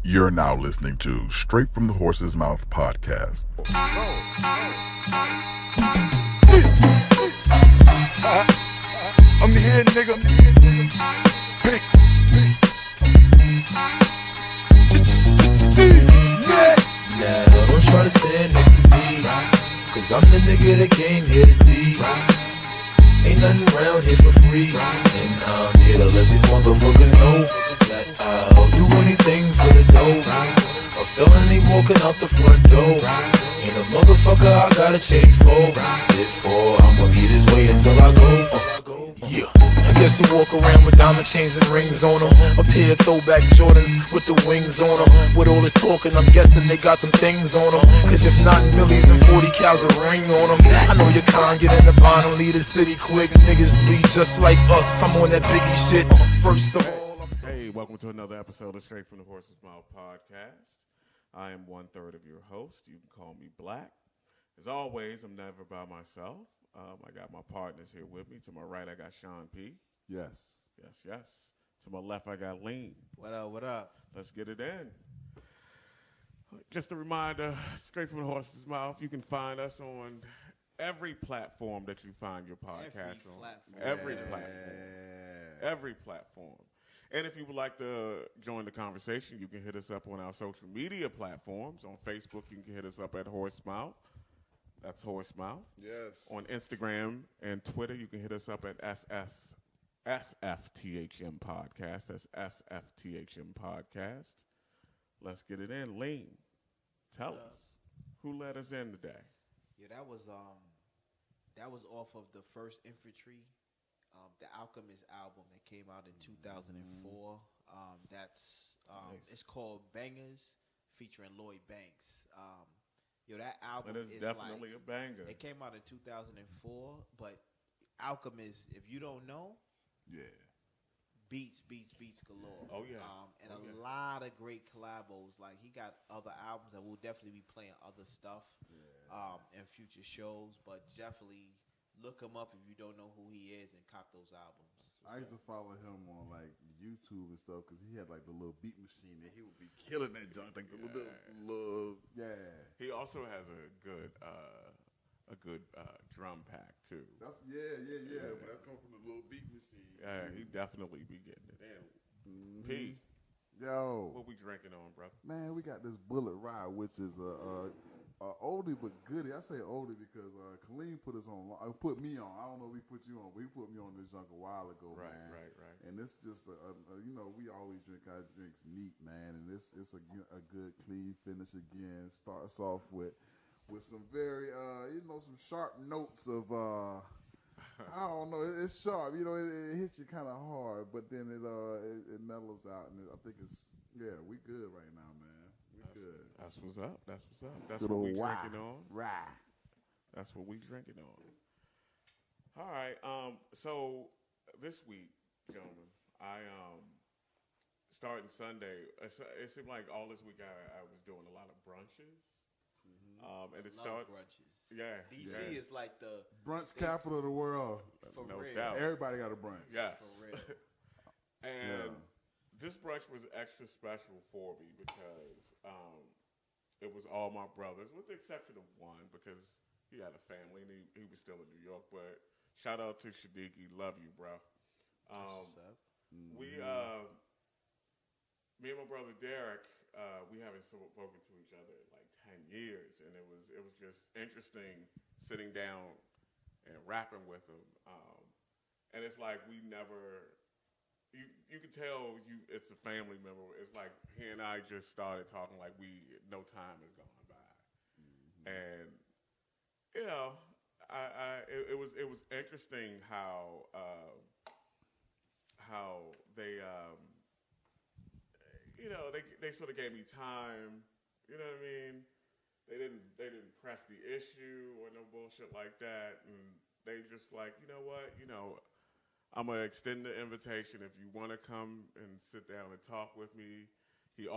You're now listening to Straight from the Horse's Mouth podcast. I'm here, nigga. Bix. Now, don't try to stand next to me, cause I'm the nigga that came here to see. Ain't nothing around here for free, and I'm here to let these motherfuckers know that I'll do anything for the dough. A felony walking out the front door, ain't a motherfucker I gotta change for. Therefore, I'ma be this way until I go. Yeah, I guess you walk around with diamond chains and rings on them. A pair of throwback Jordans with the wings on them. With all this talking, I'm guessing they got them things on them. Cause if not, millies and 40 cows a ring on them. I know you can't get in the bottom, leave the city quick. Niggas be just like us, I'm on that Biggie shit. First of all, hey, welcome to another episode of Straight from the Horse's Mouth podcast. I am 1/3 of your host. You can call me Black. As always, I'm never by myself. I got my partners here with me. To my right, I got Sean P. Yes. Yes. To my left, I got Lean. What up? Let's get it in. Just a reminder, Straight from the Horse's Mouth, you can find us on every platform that you find your podcast on. Every platform. And if you would like to join the conversation, you can hit us up on our social media platforms. On Facebook, you can hit us up at Horsemouth. That's Horsemouth. Yes. On Instagram and Twitter, you can hit us up at SFTHM Podcast. That's SFTHM Podcast. Let's get it in. Lean, tell us, who let us in today? Yeah, that was off of the First Infantry, the Alchemist album that came out in 2004. That's Nice. It's called Bangers, featuring Lloyd Banks. That album It is is definitely like, a banger. It came out in 2004, but Alchemist, if you don't know, Yeah. beats galore. Oh, yeah. And Oh, a yeah. lot of great collabos. Like, he got other albums that we'll definitely be playing other stuff in future shows, but definitely look him up if you don't know who he is and cop those albums. I used to follow him on like YouTube and stuff because he had like the little beat machine that he would be killing that junk. Like the little, He also has a good drum pack too. That's yeah. But that comes from the little beat machine. Yeah, he definitely be getting it in. P, Yo, what we drinking on, brother? man, we got this Bullet Rye, which is a oldie but goodie. I say oldie because Kaleem put me on. I don't know if he put you on, but he put me on this junk a while ago, Right. And it's just we always drink our drinks neat, man, and it's a good clean finish again. Starts off with some very some sharp notes of I don't know, it's sharp, it hits you kind of hard, but then it mellows out, and I think we good right now, man. Good. That's what's up. That's Good what we old rye. drinking on. Rye. That's what we drinking on. All right. So this week, gentlemen, I starting Sunday. It seemed like all this week I was doing a lot of brunches. And it started. Brunches. Yeah. DC is like the Brunch capital of the world. for no real. doubt. Everybody got a brunch. Yes. For real. And this brunch was extra special for me because it was all my brothers, with the exception of one because he had a family and he was still in New York. But shout out to Shadiki, love you, bro. What's up? We, me and my brother Derek, we haven't spoken to each other in like 10 years, and it was just interesting sitting down and rapping with him. And it's like we never. You can tell it's a family member. It's like he and I just started talking like no time has gone by, and it was interesting how they they sort of gave me time. You know what I mean? They didn't press the issue or no bullshit like that, and they just like, you know what, I'm going to extend the invitation. If you want to come and sit down and talk with me, he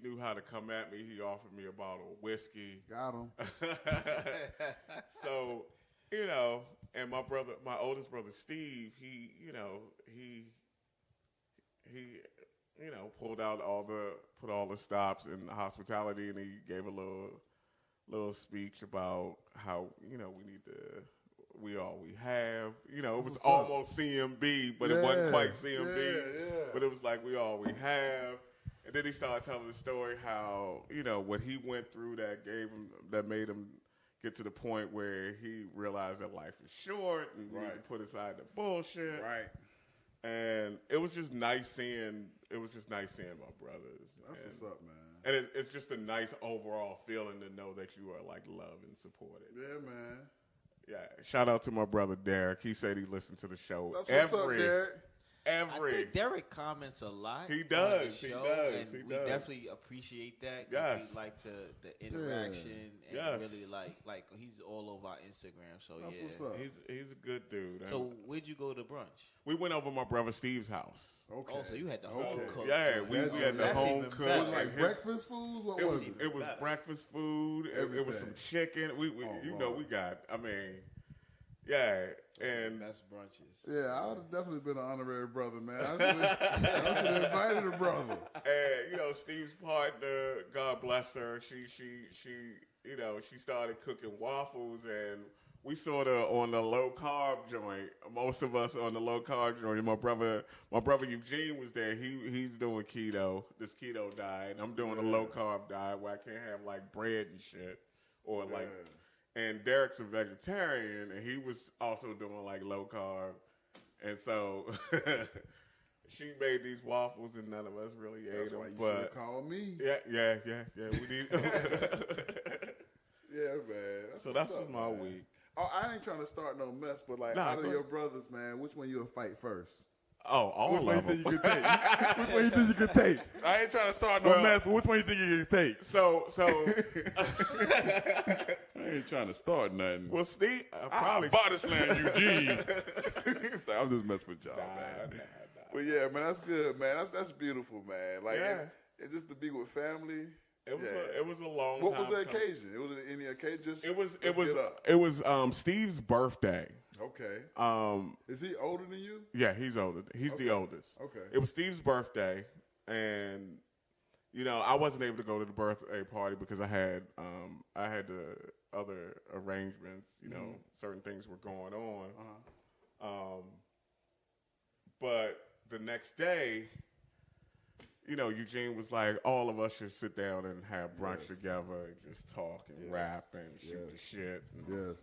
knew how to come at me. He offered me a bottle of whiskey. Got him. So, and my oldest brother, Steve, he pulled out put all the stops in hospitality, and he gave a little speech about how we all we have. It was almost CMB, but it wasn't quite CMB. Yeah. But it was like we all we have. And then he started telling the story how what he went through that made him get to the point where he realized that life is short and we need to put aside the bullshit. Right. And it was just nice seeing my brothers. That's what's up, man. And it's just a nice overall feeling to know that you are like loved and supported. Yeah, man. Yeah. Shout out to my brother Derek. He said he listened to the show That's what's up, Derek. I think Derek comments a lot. He does. He does. And we definitely appreciate that. Yes. We like the interaction and really like he's all over our Instagram. So That's yeah, what's up. He's a good dude. So where'd you go to brunch? We went over my brother Steve's house. Okay. Oh, so you had the home cook. Yeah, we had the That's home even cook. better. It was like and breakfast foods? What was it? It was breakfast food. It was some chicken. We Lord. we got. Yeah, and Best brunches. Yeah, I would have definitely been an honorary brother, man. I should have invited a brother. and Steve's partner, God bless her. She started cooking waffles, and we sort of on the low carb joint. Most of us on the low carb joint. My brother Eugene was there. He's doing keto, this keto diet. I'm doing a low carb diet where I can't have like bread and shit or like. And Derek's a vegetarian, and he was also doing like low carb, and so she made these waffles, and none of us really ate them. Why you should But have called me. yeah. We need. Yeah, man. That was my man. week. Oh, I ain't trying to start no mess, but like Nah, out of go your ahead. brothers, man, which one you'll fight first? Oh, all Which one you of them. think you could take? Which one you think you could take? I ain't trying to start no mess, but which one you think you could take? So I ain't trying to start nothing. well, Steve, probably Body slam Eugene. So I'm just messing with y'all, man. Nah. But yeah, man, that's good, man. That's beautiful, man. Like, Yeah. and just to be with family. It was a long What time. was the coming. occasion? It was any occasion? Just It let's was get up. it was Steve's birthday. Okay. Is he older than you? Yeah, he's older. He's the oldest. Okay. It was Steve's birthday, and I wasn't able to go to the birthday party because I had the other arrangements. Certain things were going on. But the next day, Eugene was like, all of us should sit down and have brunch together and just talk and rap and shoot the shit. And, Yes.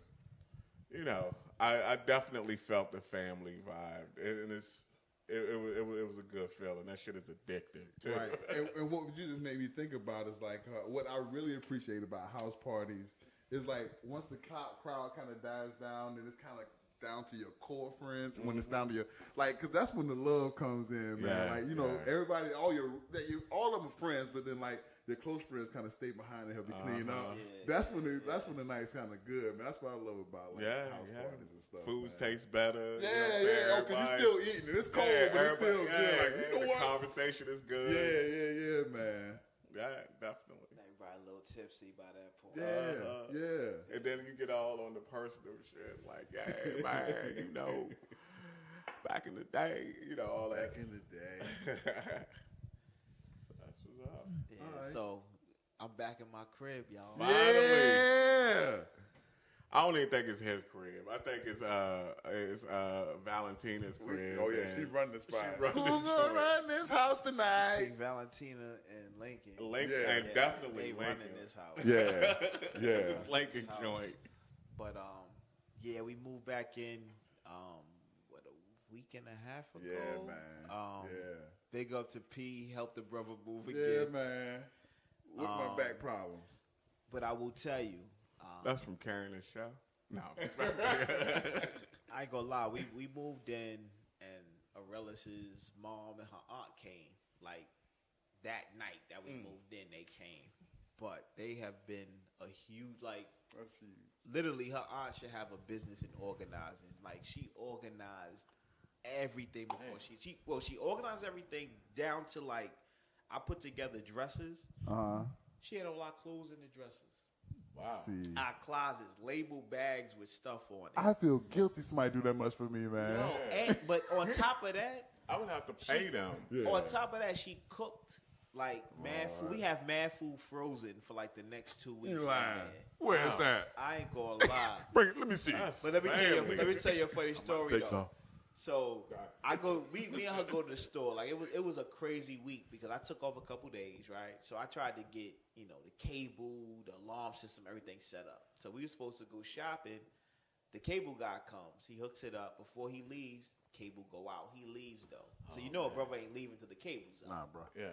I definitely felt the family vibe, and it was a good feeling. That shit is addictive too. Right. And what you just made me think about is like what I really appreciate about house parties is like once the crowd kind of dies down, then it's kind of down to your core friends. When it's down to your because that's when the love comes in, man. Yeah, everybody, all of them are friends, but then like their close friends kind of stay behind and help you clean up. Yeah. That's when the night's kind of good, man. That's what I love about house parties and stuff. Foods man. taste better. Yeah, because you're still eating it. It's cold, but it's still good. Like, you know the what? conversation is good. Yeah, man. Yeah, definitely. Everybody a little tipsy by that point. Yeah. And then you get all on the personal shit, like, yeah, man, back in the day, all that. Back in the day. So that's what's up. Yeah, Alright. so I'm back in my crib, y'all. Yeah. I don't even think it's his crib. I think it's Valentina's crib. Oh, yeah, and she run the spot. she run Who's this gonna joint. run this house See tonight? Valentina and Lincoln. Lincoln, Yeah. and definitely they Lincoln. running this house. Yeah. This Lincoln House. joint. But yeah, we moved back in what, a week and a half ago. Yeah, man. Big up to P, helped the brother move Yeah, again. man. With my back problems. But I will tell you, That's from carrying the show. No, I ain't gonna lie. We moved in, and Aurelius's mom and her aunt came. Like that night that we moved in, they came. But they have been a huge Let's see. literally, her aunt should have a business in organizing. Like she organized everything before she organized everything down to like I put together dresses. She had all our clothes in the dresses. wow. See. Our closets, label bags with stuff on it. I feel guilty somebody do that much for me, man. But on top of that, I would have to pay them. Yeah. On top of that, she cooked like mad food. We have mad food frozen for like the next 2 weeks. You lying? Where's that? I ain't gonna lie. Bring it. Let me see. That's But let me family. tell you a funny story Take though. some. So me and her go to the store. Like it was a crazy week because I took off a couple days, right? So I tried to get, the cable, the alarm system, everything set up. So we were supposed to go shopping. The cable guy comes. He hooks it up. Before he leaves, cable go out. He leaves though. So a brother ain't leaving till the cable's up. Nah, bro. Yeah.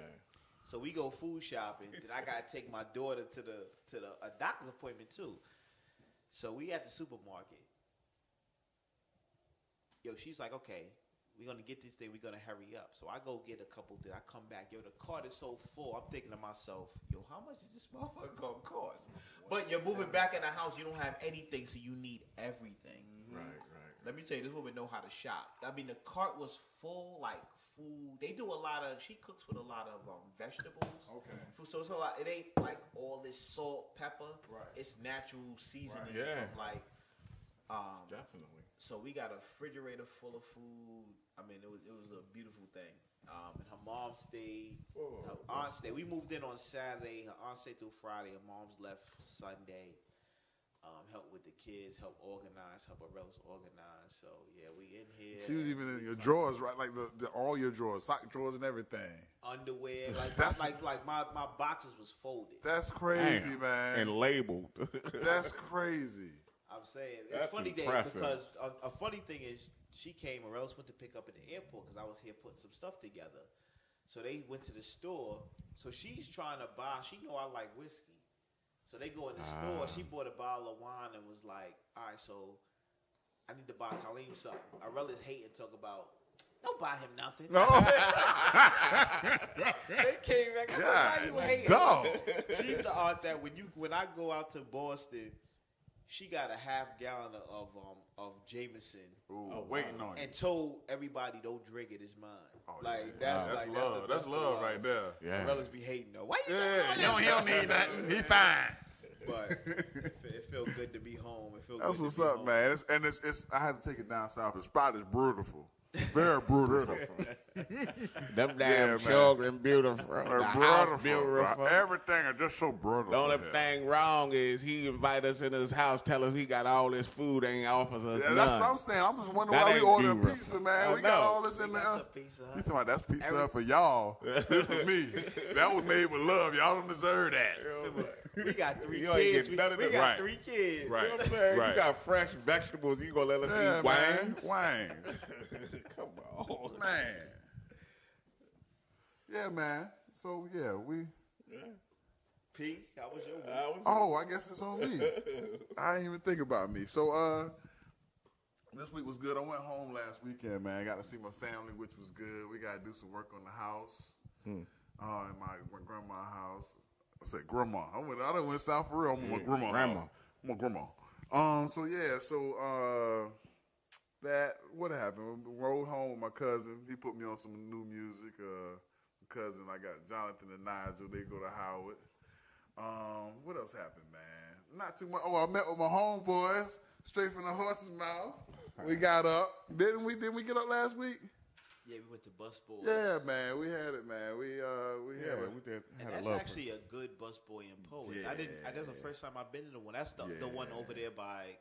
So we go food shopping. Then I gotta take my daughter to a doctor's appointment too. So we at the supermarket. Yo, she's like, okay, we're gonna get this thing. We're gonna hurry up. So I go get a couple. Then I come back. Yo, the cart is so full. I'm thinking to myself, yo, how much is this motherfucker gonna cost? But you're moving back in the house. You don't have anything, so you need everything. Right. Let me tell you, this woman know how to shop. I mean, the cart was full, like food. They do a lot of. She cooks with a lot of vegetables. Okay. So it's a lot. It ain't like all this salt, pepper. Right. It's natural seasoning Yeah. from like. Definitely. So we got a refrigerator full of food. I mean, it was a beautiful thing. And her mom stayed. Her aunt stayed. We moved in on Saturday. Her aunt stayed through Friday. Her mom's left Sunday. Help with the kids, help organize, help her relatives organize. So yeah, we in here. She was even in your drawers, right? Like all your drawers, sock drawers and everything. Underwear, like my boxes was folded. That's crazy, Damn. man. And labeled. That's crazy. I'm saying it's That's funny impressive. because a funny thing is she came. Her relatives went to pick up at the airport because I was here putting some stuff together. So they went to the store. So she's trying to buy. She know I like whiskey. So they go in the store. She bought a bottle of wine and was like, all right, so I need to buy Kaleem something. I really hate and talk about, don't buy him nothing. No. They came back. I said, why you hating? Dog. She's the aunt that when I go out to Boston, she got a half gallon of Jameson Waiting on you. and told everybody don't drink it. It's mine. Oh, like yeah. that's That's like love. That's the love right there. Yeah. Relatives be hating though. Why you Yeah, doing he don't need nothing. He fine. But it felt good to be home. It felt That's good what's to be up, home. man. It's. I had to take it down south. The spot is beautiful. Very beautiful. Them Yeah, damn man. children beautiful. The house beautiful. Everything is just so beautiful. The only here. thing wrong is he invite us into his house, tell us he got all this food, ain't offers us Yeah, none. that's what I'm saying. I'm just wondering That why we ain't ordering beautiful. pizza, man. I We got know. all this in That's there. a Pizza Hut. You talking about that's Pizza Hut for y'all? This for me. That was made with love. Y'all don't deserve that. We got three You ain't kids. get none of We that. got Right. 3 kids. Right. You know what I'm saying? Right. You got fresh vegetables. You gonna let us Yeah, eat man. wings? Wings. Come on. Man. Yeah, man. So yeah, we. P, how was your week? Oh, I guess it's on me. I didn't even think about me. So this week was good. I went home last weekend, man. Got to see my family, which was good. We got to do some work on the house. In my grandma's house. I said grandma. I done went south for real. I'm my grandma. grandma. I'm my grandma. So yeah, that what happened? I rode home with my cousin. He put me on some new music. My cousin, I got Jonathan and Nigel. They go to Howard. What else happened, man? Not too much. Oh, I met with my homeboys straight from the horse's mouth. We got up. Didn't we get up last week? Yeah, we went to Bus Boy. Yeah, man. We had it, man. We Yeah, had but it. we did And had that's a love. actually a good Bus Boy in Poets. Yeah. That's the first time I've been to the one. That's the one over there by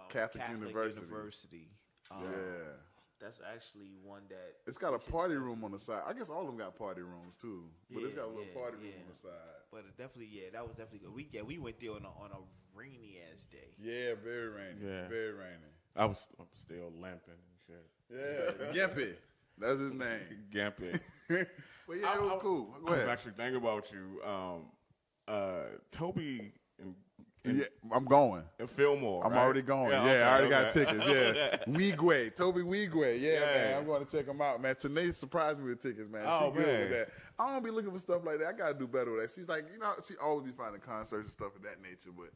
Catholic University. Um, Yeah. That's actually one that It's got a party room on the side. I guess all of them got party rooms too, but it's got a little Yeah, party room yeah. on the side. But it definitely, that was definitely good. We went there on a rainy ass day. Yeah, very rainy. Yeah. Very rainy. I'm still limping and shit. Yeah, Gimpy. That's his name. Gampy. But yeah, it was cool. Go I was ahead. actually thinking about you. Toby and Yeah, I'm going. Fillmore. I'm right? already going. Yeah, okay, I already got okay. tickets. Yeah, Weegway, Toby Weegway. Yeah, Yeah. man, I'm going to check him out, man. Tanae surprised me with tickets, man. Oh, She good man. with that. I don't be looking for stuff like that. I gotta do better with that. She's like, she always be finding concerts and stuff of that nature, but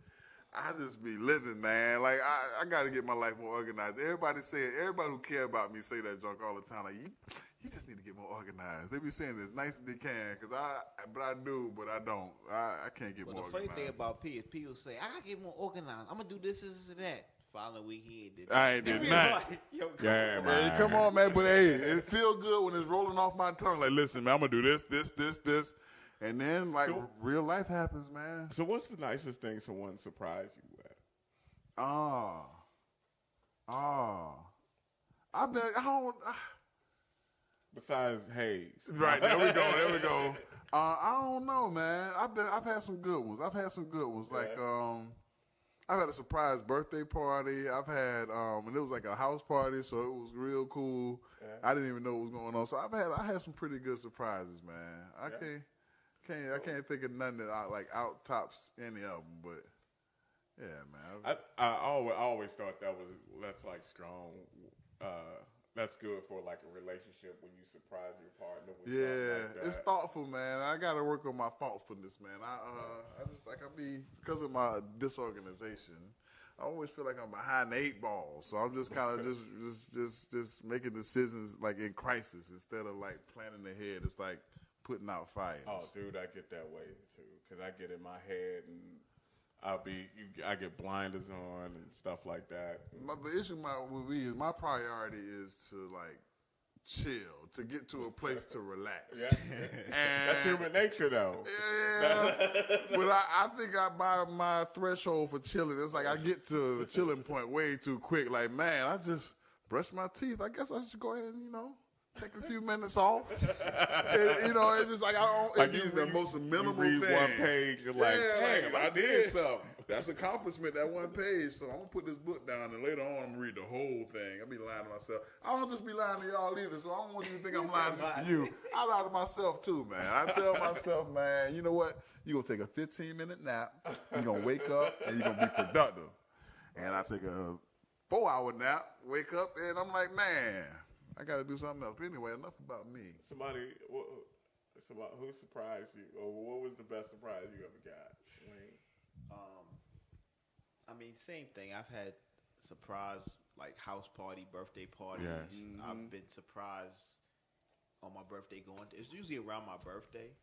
I just be living, man. Like I gotta get my life more organized. Everybody who care about me say that junk all the time. Like you just need to get more organized. They be saying it as nice as they can, but I do, but I don't. I can't get Well, more the funny organized. thing about P is P will say, I gotta get more organized. I'm gonna do this and that. Following week, he ain't did. I ain't did nothing. Like, yo, come Yeah, on. man. Hey, come on, man. But hey, it feel good when it's rolling off my tongue. Like, listen, man, I'm gonna do this, and then like real life happens, man. So what's the nicest thing someone surprised you with? Besides Hayes. Right, there we go. I don't know, man. I've had some good ones. Like I've had a surprise birthday party. I've had and it was like a house party, so it was real cool. Yeah. I didn't even know what was going on. So I had some pretty good surprises, man. I can't think of none that out tops any of them, but yeah, man. I always thought that's like strong. That's good for like a relationship when you surprise your partner with something like that. It's thoughtful, man. I got to work on my thoughtfulness, man. I just because of my disorganization, I always feel like I'm behind the 8 ball. So I'm just kind of just making decisions like in crisis instead of like planning ahead. It's like putting out fires. Oh, dude, I get that way too because I get in my head and I get blinders on and stuff like that. The issue with me is my priority is to like chill, to get to a place to relax. Yeah. And that's human nature, though. Yeah, but I think my threshold for chilling, it's like I get to the chilling point way too quick. Like, man, I just brushed my teeth. I guess I should go ahead and, take a few minutes off. It's just like I don't. Like it's the most minimal you read thing. one page, you're like, damn, I did something. That's accomplishment, that one page. So I'm going to put this book down, and later on I'm going to read the whole thing. I'll be lying to myself. I don't just be lying to y'all either, so I don't want you to think I'm lying just to you. I lie to myself too, man. I tell myself, man, you know what? You're going to take a 15-minute nap. You're going to wake up, and you're going to be productive. And I take a 4-hour nap, wake up, and I'm like, man, I got to do something else. But anyway, enough about me. Somebody who surprised you, or what was the best surprise you ever got? Same thing. I've had surprise like house party, birthday parties. Yes. I've been surprised on my birthday it's usually around my birthday.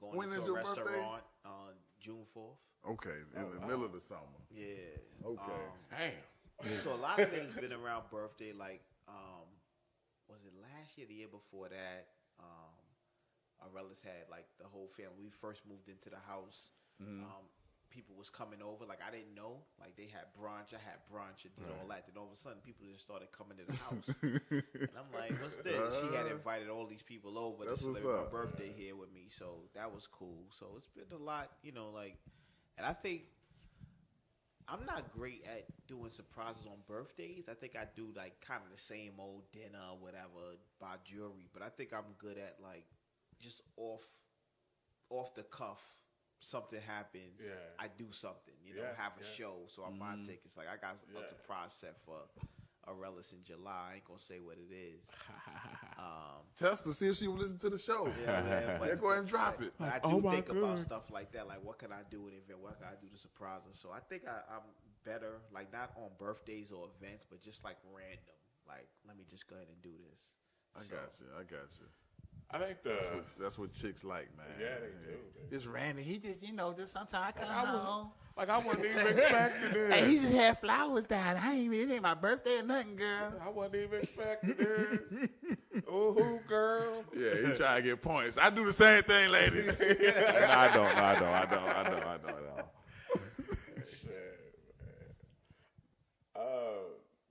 Going When to is a your restaurant birthday? On June 4th. Okay, in the middle of the summer. Yeah. Okay. Damn. So a lot of things been around birthday. Like, was it last year, the year before that? Our relatives had like the whole family. We first moved into the house. People was coming over. Like, I didn't know. Like, they had brunch. I had brunch and did all that. Then all of a sudden, people just started coming to the house. And I'm like, what's this? She had invited all these people over to celebrate my birthday here with me. So that was cool. So it's been a lot, and I think I'm not great at doing surprises on birthdays. I think I do like kind of the same old dinner or whatever, buy jewelry. But I think I'm good at like just off the cuff. Something happens, I do something, have a show. So I buy tickets. Like, I got a surprise set for a relish in July. I ain't gonna say what it is. Test to see if she will listen to the show. But go ahead and drop it. But I do think about stuff like that. Like, what can I do with an event? What can I do to surprise her? So I think I'm better, like not on birthdays or events, but just like random. Like, let me just go ahead and do this. I got you. I think that's what chicks like, man. Yeah, they do. It's random. He just, just sometimes I come home. Like, I wasn't even expecting this. Hey, he just had flowers down. It ain't my birthday or nothing, girl. I wasn't even expecting this. Ooh, girl. Yeah, he trying to get points. I do the same thing, ladies. I don't. Shit, man.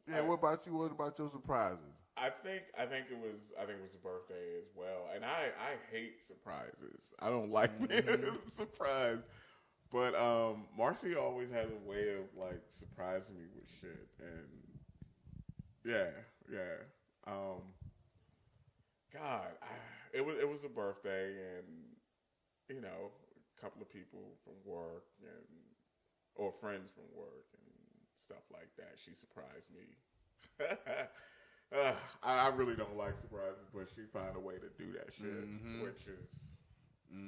Yeah, what about you? What about your surprises? I think it was a birthday as well, and I hate surprises. I don't like being surprised, but Marcy always has a way of like surprising me with shit, and it was a birthday, and a couple of people from work or friends from work and stuff like that. She surprised me. I really don't like surprises, but she found a way to do that shit, which is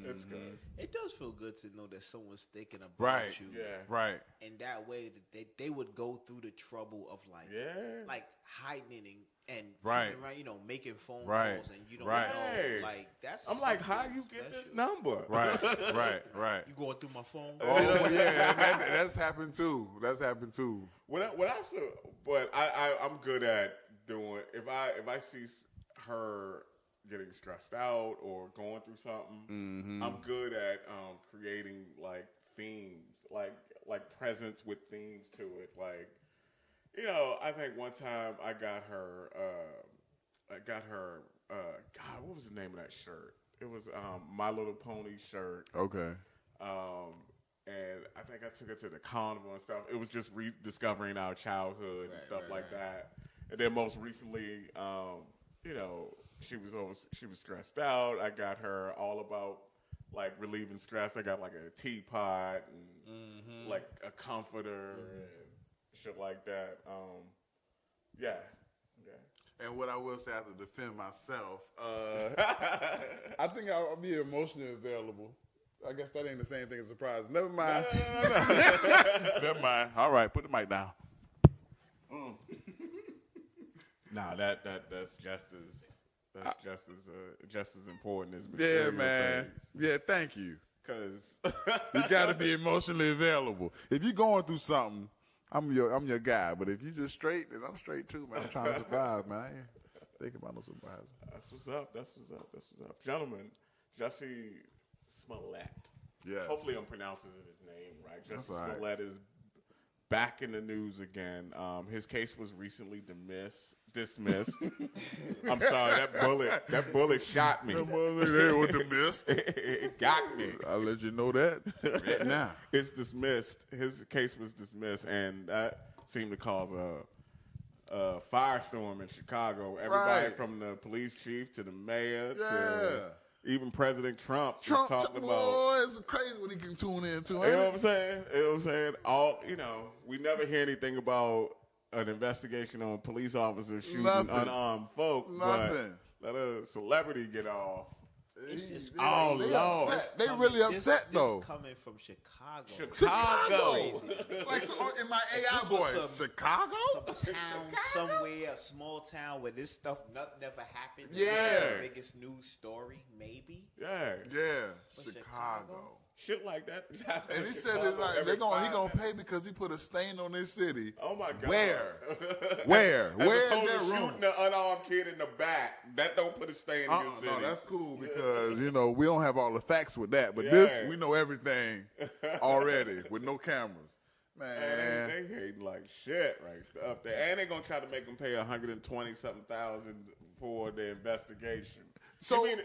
it's good. It does feel good to know that someone's thinking about you, right. In that way, that they would go through the trouble of like hiding and Right. keeping around, making phone Right. calls, and you don't Right. Hey. know, like that's. I'm like, how something you get this special. number? Right. You going through my phone? Oh yeah, that's happened too. That's happened too. But I'm good at doing if I see her getting stressed out or going through something, I'm good at creating like themes, like presents with themes to it. Like, I think one time I got her God, what was the name of that shirt? It was My Little Pony shirt. Okay. And I think I took her to the carnival and stuff. It was just rediscovering our childhood and stuff like that. And then most recently, she was stressed out. I got her all about like relieving stress. I got like a teapot and like a comforter and shit like that. Yeah. And what I will say, I have to defend myself. I think I'll be emotionally available. I guess that ain't the same thing as surprise. Never mind. Never mind. All right, put the mic down. Nah, that's just as important as Yeah, material man. things. Yeah, thank you. Cause You got to be emotionally available. If you're going through something, I'm your guy. But if you just straight, then I'm straight too, man. I'm trying to survive, man. I ain't thinking about no surprise. that's what's up. Gentlemen, Jesse Smollett. Yes. Hopefully I'm pronouncing his name right. That's Jesse all right. Smollett is back in the news again. His case was recently dismissed. I'm sorry, that bullet shot me. They with the mist. It got me. I'll let you know that right now. It's dismissed. His case was dismissed, and that seemed to cause a firestorm in Chicago. Everybody Right. from the police chief to the mayor Yeah. to even President Trump was talking about. Boy, it's crazy what he can tune into. You know what I'm saying? You know what I'm saying? We never hear anything about an investigation on police officers shooting Nothing. unarmed folk. Nothing. But let a celebrity get off. It's just Oh, they Lord. upset. They coming- really this- upset though. This coming from Chicago. Chicago. Like so, in my AI This was voice, some- Chicago. Some town somewhere, a small town where this stuff nothing ever happened. Yeah. This is the biggest news story, maybe. Yeah. Yeah, But Chicago. Shit like that. And he said it like he gonna pay because he put a stain on this city. Oh my God. Where? As Where is opposed that to room? shooting the unarmed kid in the back. That don't put a stain in your city. No, that's cool because we don't have all the facts with that, but Yeah. this we know everything already with no cameras. Man, And they hating like shit right up there. And they're going to try to make them pay $120-something thousand for the investigation. So- yeah.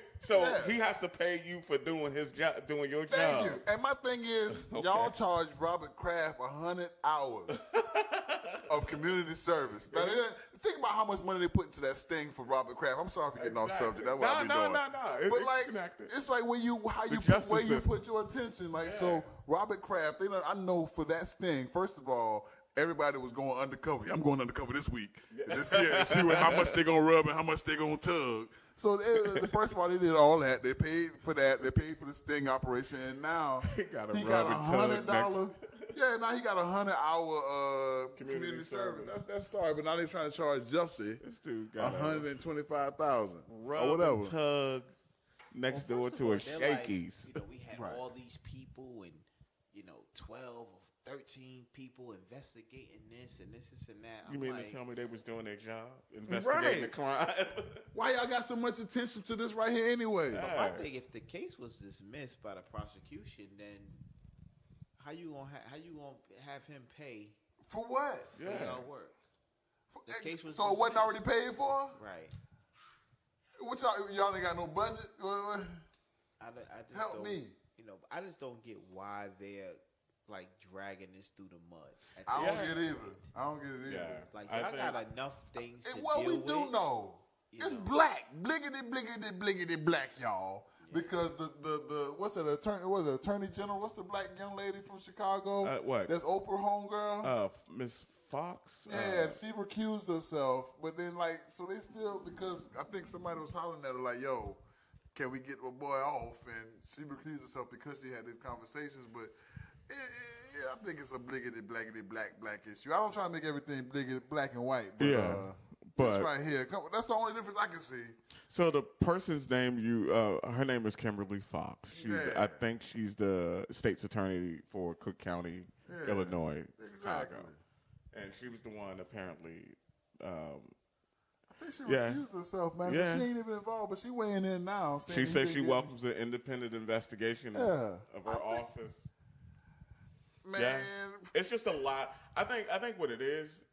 He has to pay you for doing his job, doing your thank job. you. And my thing is, y'all charge Robert Kraft 100 hours of community service. Now, think about how much money they put into that sting for Robert Kraft. I'm sorry for getting off Exactly. subject. That's what I be No. doing. It's But like, connected. it's like where you justice where you system. put your attention. Like so, Robert Kraft. I know for that sting. First of all, everybody was going undercover. I'm going undercover this week. And see how much they gonna rub and how much they gonna tug. So first of all, they did all that. They paid for that. They paid for the sting operation, and now He got a he rub got and tug $100. Yeah, now he got 100-hour community service. That's sorry, but now they're trying to charge Jussie This dude got a $125,000 rub or whatever. and tug next door to a They're like, Shakey's. we had all these people and 12 or 13 people investigating this and that. You I'm mean like, to tell me they was doing their job? Investigating the crime? Why y'all got so much attention to this right here anyway? I think if the case was dismissed by the prosecution, then how you gonna have him pay For what? for y'all work? The case was So it wasn't already dismissed. paid for? Right. What y'all ain't got no budget? I just Help don't, me. I just don't get why they're like dragging this through the mud. I the don't end get of either. it. I don't get it either. Yeah. Like I y'all think- got enough things to And what deal we with. do know, it's know. black, bliggity black, y'all. Because the what's that attorney? Was it Attorney General? What's the black young lady from Chicago? What? That's Oprah homegirl. Miss Fox? Yeah, she recused herself, but then so they still because I think somebody was hollering at her like, "Yo, can we get my boy off?" And she recused herself because she had these conversations. But I think it's a black issue. I don't try to make everything bliggity black and white. But, But This right here. That's the only difference I can see. so the person's name her name is Kimberly Fox. I think she's the state's attorney for Cook County, Illinois, Exactly. Chicago. And she was the one apparently. I think she Yeah. recused herself, man. Yeah. She ain't even involved, but she weighing in now. She said she welcomes an independent investigation of her office. Man, Yeah, it's just a lot. I think what it is,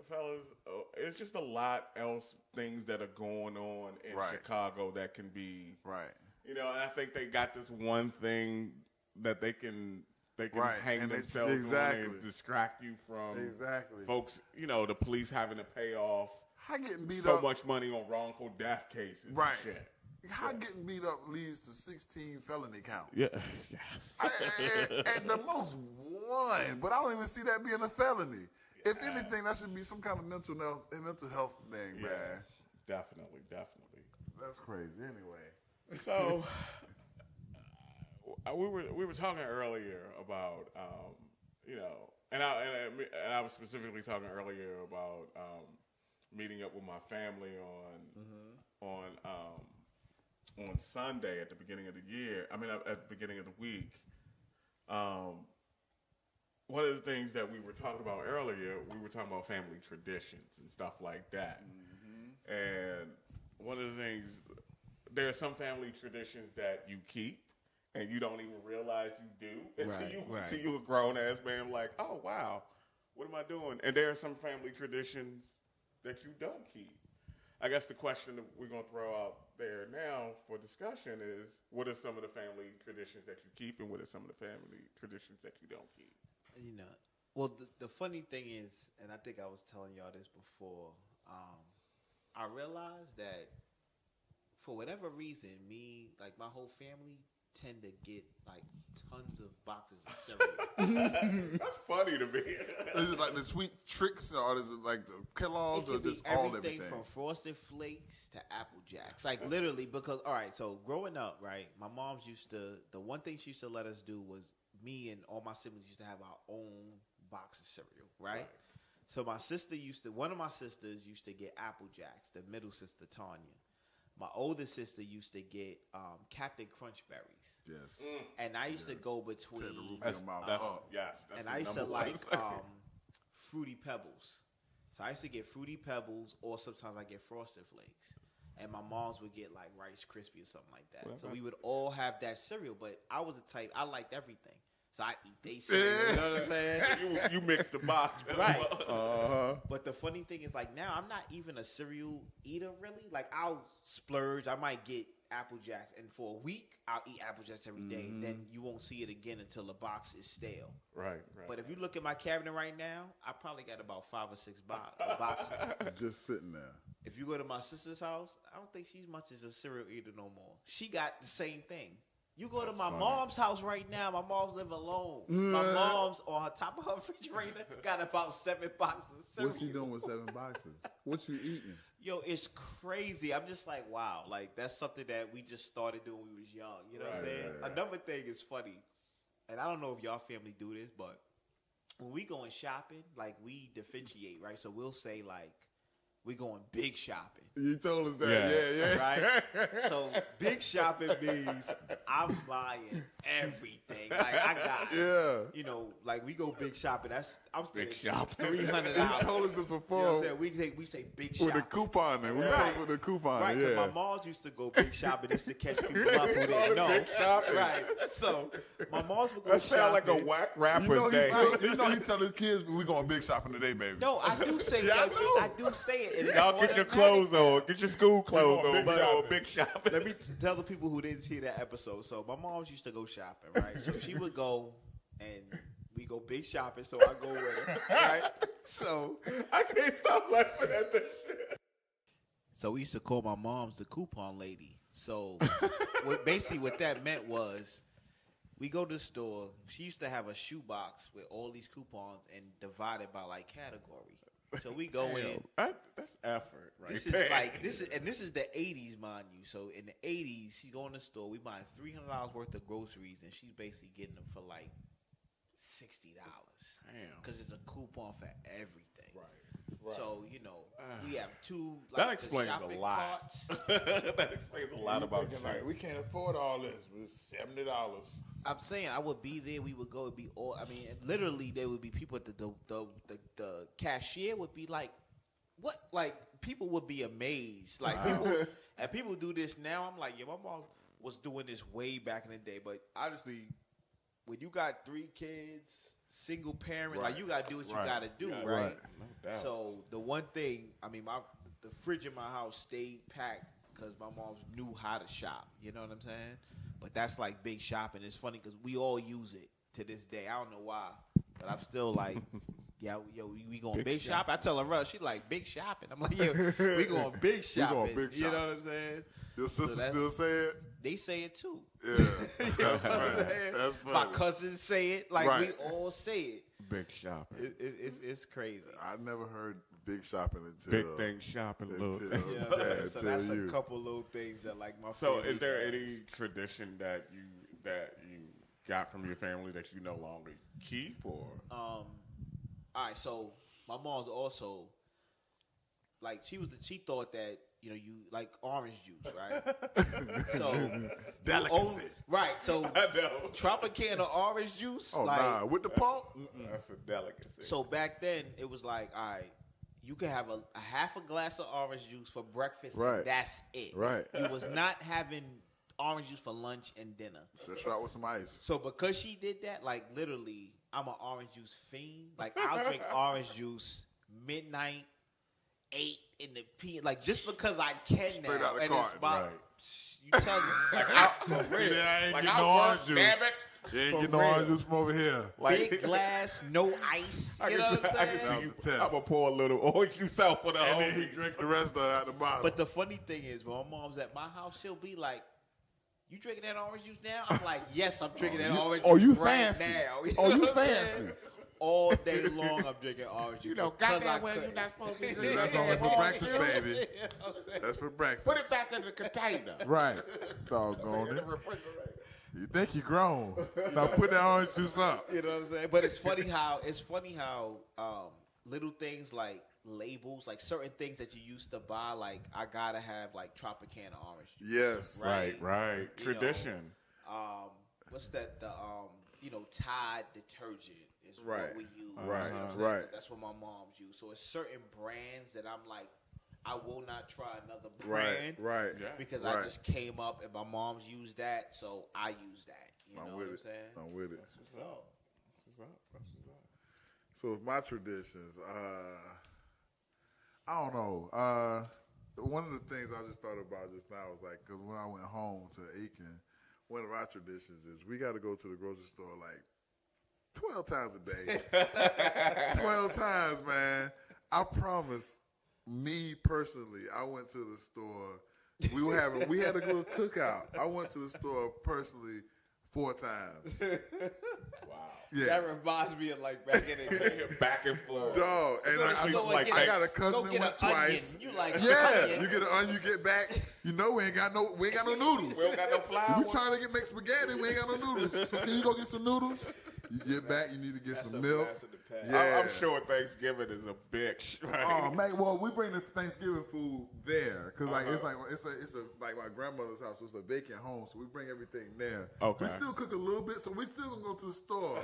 fellas, it's just a lot else things that are going on in Chicago that can be right. You know, and I think they got this one thing that they can hang and themselves on and distract you from folks. You know, the police having to pay off How getting beat so up much money on wrongful death cases. Right. And shit. How getting beat up leads to 16 felony counts? Yeah. Yes. At the most one, but I don't even see that being a felony. If anything, that should be some kind of mental health thing, man. Definitely. That's crazy. Anyway, So we were talking earlier about you know, and I was specifically talking earlier about meeting up with my family on Sunday at the beginning of the year. I mean, at the beginning of the week. One of the things that we were talking about earlier, we were talking about family traditions and stuff like that. And one of the things, there are some family traditions that you keep and you don't even realize you do until you're a grown-ass man like, oh, wow, what am I doing? And there are some family traditions that you don't keep. I guess the question that we're going to throw out there now for discussion is, what are some of the family traditions that you keep and what are some of the family traditions that you don't keep? You know, well, the funny thing is, and I think I was telling y'all this before, I realized that for whatever reason, my whole family tend to get like tons of boxes of cereal. That's funny to me. is it like the sweet tricks, or is it like the Kellogg's, or just everything from Frosted Flakes to Apple Jacks? Like literally, because all right, so growing up, right, my mom's the one thing she used to let us do was me and all my siblings used to have our own box of cereal, right? So one of my sisters used to get Apple Jacks, the middle sister Tanya. My older sister used to get Captain Crunch Berries. Yes. And I used to go between. Tear the roof of your mouth. That's and the I used to number like one. Fruity Pebbles. So I used to get Fruity Pebbles, or sometimes I get Frosted Flakes. And my moms would get like Rice Krispies or something like that. So we would all have that cereal, but I was the type, I liked everything. So I eat they cereal, you know what I'm saying? you mix the box, Right. Uh-huh. But the funny thing is, like, now I'm not even a cereal eater, really. Like, I'll splurge. I might get Apple Jacks, and for a week, I'll eat Apple Jacks every day. Then you won't see it again until the box is stale. Right. But if you look at my cabinet right now, I probably got about 5 or 6 boxes. Just sitting there. If you go to my sister's house, I don't think she's much as a cereal eater no more. She got the same thing. You go to my mom's house right now. My mom's living alone. My mom's on her top of her refrigerator got about 7 boxes of cereal. What's she doing with 7 boxes? What you eating? Yo, it's crazy. I'm just like, wow. Like, that's something that we just started doing when we was young. You know what I'm saying? Another thing is funny, and I don't know if y'all family do this, but when we going shopping, like, we differentiate, right? So we'll say, like, we going big shopping. You told us that. Yeah. Right? So big shopping means I'm buying everything. Like I got, you know, like we go big shopping. I'm spending Big shopping. $300. You told us this before. You know what I'm saying? We say big shopping. With the couponing. We Right. talk with the couponing. Right, because Yeah. my moms used to go big shopping just to catch people up who didn't know. Big shopping. Right. So my moms would go That sound like a shopping. whack You rapper's know, day. he tell his kids we going big shopping today, baby. No, I do say Yeah, I that. know. I do say it. And it's Y'all get your clothes on. Get your school clothes going on. big Go shopping. big shopping. Let me tell the people who didn't see that episode. So my moms used to go shopping, right? So she would go and we go big shopping. So I go with her, right? So I can't stop laughing at this shit. So we used to call my mom's the coupon lady. So what that meant was we go to the store. She used to have a shoebox with all these coupons and divided by like category. So we go in. That's effort, right? This is like this is the 80s, mind you. So in the 80s, she go in the store. We buying $300 worth of groceries, and she's basically getting them for like $60. Damn. Because it's a coupon for everything. Right. So we have two. Like, That the explains a shopping lot. carts. That explains a lot about thinking, you. like, we can't afford all this. It's $70. I'm saying I would be there. We would go. It'd be all. I mean, literally, there would be people. The cashier would be like, "What?" Like people would be amazed. Like people do this now. I'm like, my mom was doing this way back in the day. But honestly, when you got 3 kids, single parent, like you gotta do what you gotta do, right? No doubt. So the one thing, I mean, the fridge in my house stayed packed because my mom knew how to shop. You know what I'm saying? But that's like big shopping. It's funny because we all use it to this day. I don't know why, but I'm still like, we going big shopping. I tell her, Russ, she like big shopping. I'm like, we going big shopping. big You know shopping. what I'm saying? Your sister that's- still say it? They say it too. Yeah. You know That's what I'm funny. saying? That's funny. My cousins say it. Like Right. we all say it. Big shopping. It's crazy. I never heard big shopping until Big thing shopping, little until, things. Yeah, yeah, so until that's you. a couple little things that like my. So, family is there does. any tradition that you got from your family that you no longer keep, or? All right, so my mom's also like she thought that you like orange juice, right? So Delicacy. right? So I know. Tropicana orange juice, Oh, like nah. With the pulp? That's a delicacy. so back then it was like, all right, you can have a half a glass of orange juice for breakfast, Right. and that's it. Right. You was not having orange juice for lunch and dinner. Just out with some ice. So because she did that, like literally, I'm an orange juice fiend. Like I'll drink orange juice midnight, 8 in the p. Like just because I can Straight now, out the and it's carton, about right. you tell me. Like, See, I ain't Like, getting I no work, orange juice. damn it. You ain't For getting no real. orange juice from over here. big glass, no ice. You know what I I'm can saying? see you. That was the test. I'm gonna pour a little orange juice out for the And then he homies. drink the rest of it out the bottle. But the funny thing is, when my mom's at my house, she'll be like, "You drinking that orange juice now?" I'm like, "Yes, I'm drinking that orange juice you right fancy. now." Oh, know you what I'm saying? fancy. All day long, I'm drinking orange juice. because I couldn't. supposed to be drinking That's only for breakfast, baby. You know what I'm saying? That's for breakfast. Put it back in the container. Right. Doggone In the it. refrigerator. You think you grown. Now put that orange juice up. You know what I'm saying? But it's funny how little things like labels, like certain things that you used to buy, like I gotta have like Tropicana orange juice. Yes. Right. You Tradition. What's that? Tide detergent is Right. what we use. Right, You know what I'm saying? right. That's what my mom's use. So it's certain brands that I'm like, I will not try another Right. brand. Right. Yeah. Because Right. I just came up and my mom's used that, so I use that. You know I'm what with I'm it. saying? I'm with it. What's up? That's what's up. So with my traditions, I don't know. One of the things I just thought about just now was like, because when I went home to Aiken, one of our traditions is we got to go to the grocery store like 12 times a day. 12 times, man. I promise, me personally, I went to the store. We had a little cookout. I went to the store personally 4 times. Wow. Yeah. That reminds me of like back in the day. Back and forth. Dog, and So I, you go and like, get I a- got a cousin go that get went an twice. onion. You like Yeah, onion. you get an onion, you get back. You know we ain't got no noodles. We don't got no flour. We trying to make spaghetti, we ain't got no noodles. So can you go get some noodles? You get back, you need to get That's some a milk. blast of the past. Yeah. I'm sure Thanksgiving is a bitch. Right? Oh man, well we bring the Thanksgiving food there because like it's like my grandmother's house. So it's a vacant home, so we bring everything there. Okay. We still cook a little bit, so we still gonna go to the store.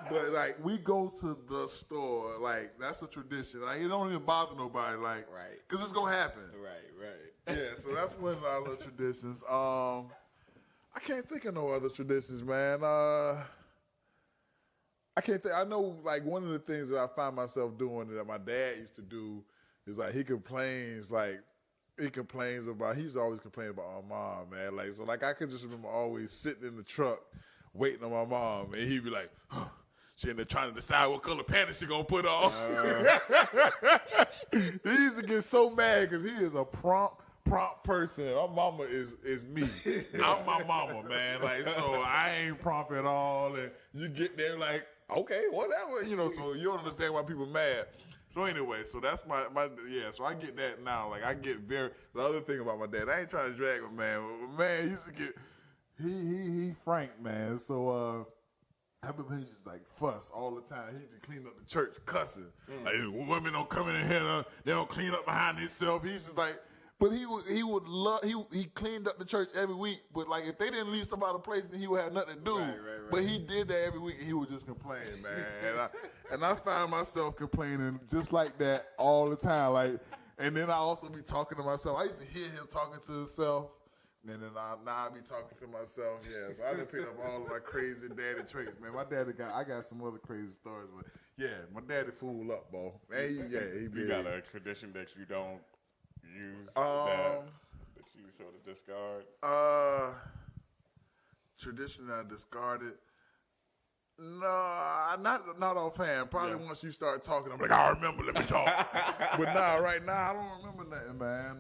But like we go to the store, like that's a tradition. Like it don't even bother nobody, like Right. because it's gonna happen. Right. Yeah, so that's one of our little traditions. I can't think of no other traditions, man. I can't think. I know, like one of the things that I find myself doing that my dad used to do is like he complains about. He used to always complain about my mom, man. Like so, like I could just remember always sitting in the truck waiting on my mom, and he'd be like, huh, she in there trying to decide what color panties she gonna put on. He used to get so mad because he is a prompt person. My mama is me. I'm my mama, man. Like, so I ain't prompt at all. And you get there like, okay, whatever, so you don't understand why people mad. So anyway, so that's my so I get that now. Like I get the other thing about my dad, I ain't trying to drag him, man. But man, he used to get he frank, man. So I remember he just like fuss all the time. He'd be cleaning up the church, cussing. Like, women don't come in here, they don't clean up behind themselves. He's just like, but he would love. He cleaned up the church every week. But like if they didn't leave stuff out of place, then he would have nothing to do. Right. But he did that every week, and he would just complain, man. and I found myself complaining just like that all the time. Like, and then I also be talking to myself. I used to hear him talking to himself. And then now I be talking to myself. Yeah, so I done picked up all of my crazy daddy traits, man. My daddy I got some other crazy stories, but yeah, my daddy fool up, bro. Man, he You got a tradition that you don't use that you sort of discard? Tradition I discarded. No, not offhand. Probably once you start talking, I'm like, I remember. Let me talk. But right now I don't remember nothing, man.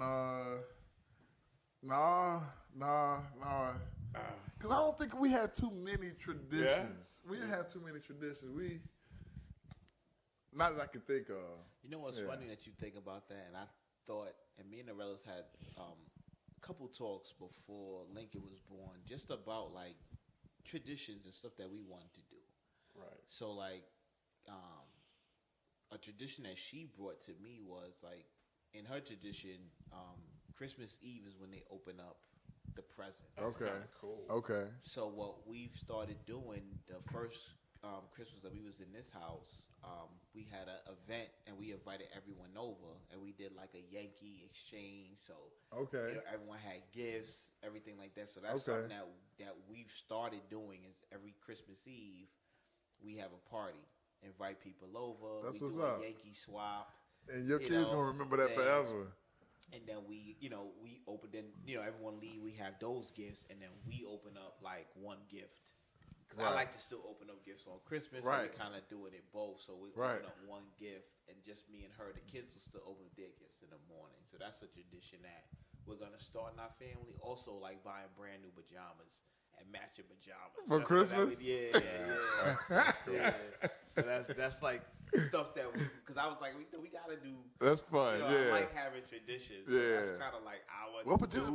Nah. Because I don't think we had too many traditions. Yeah? We didn't have too many traditions. Not that I can think of. You know what's funny that you think about that? And I thought, and me and the Rellas had a couple talks before Lincoln was born, just about like traditions and stuff that we wanted to do. Right. So like, a tradition that she brought to me was like, in her tradition, Christmas Eve is when they open up the presents. Okay. Cool. Okay. So what we've started doing, the first Christmas that we was in this house, we had an event and we invited everyone over and we did like a Yankee exchange. So everyone had gifts, everything like that. So that's something that we've started doing is every Christmas Eve we have a party, invite people over. That's we what's do up. a Yankee swap. And your kids gonna remember that forever. And then we open. Then everyone leave. We have those gifts, and then we open up like one gift. Because I like to still open up gifts on Christmas, so we kind of do it in both. So we open up one gift, and just me and her. The kids will still open their gifts in the morning. So that's a tradition that we're gonna start in our family. Also, like buying brand new pajamas and matching pajamas for Christmas. That's cool. So that's like stuff that because I was like, we gotta do. That's fun. I like having traditions. So that's kind of like our what pajamas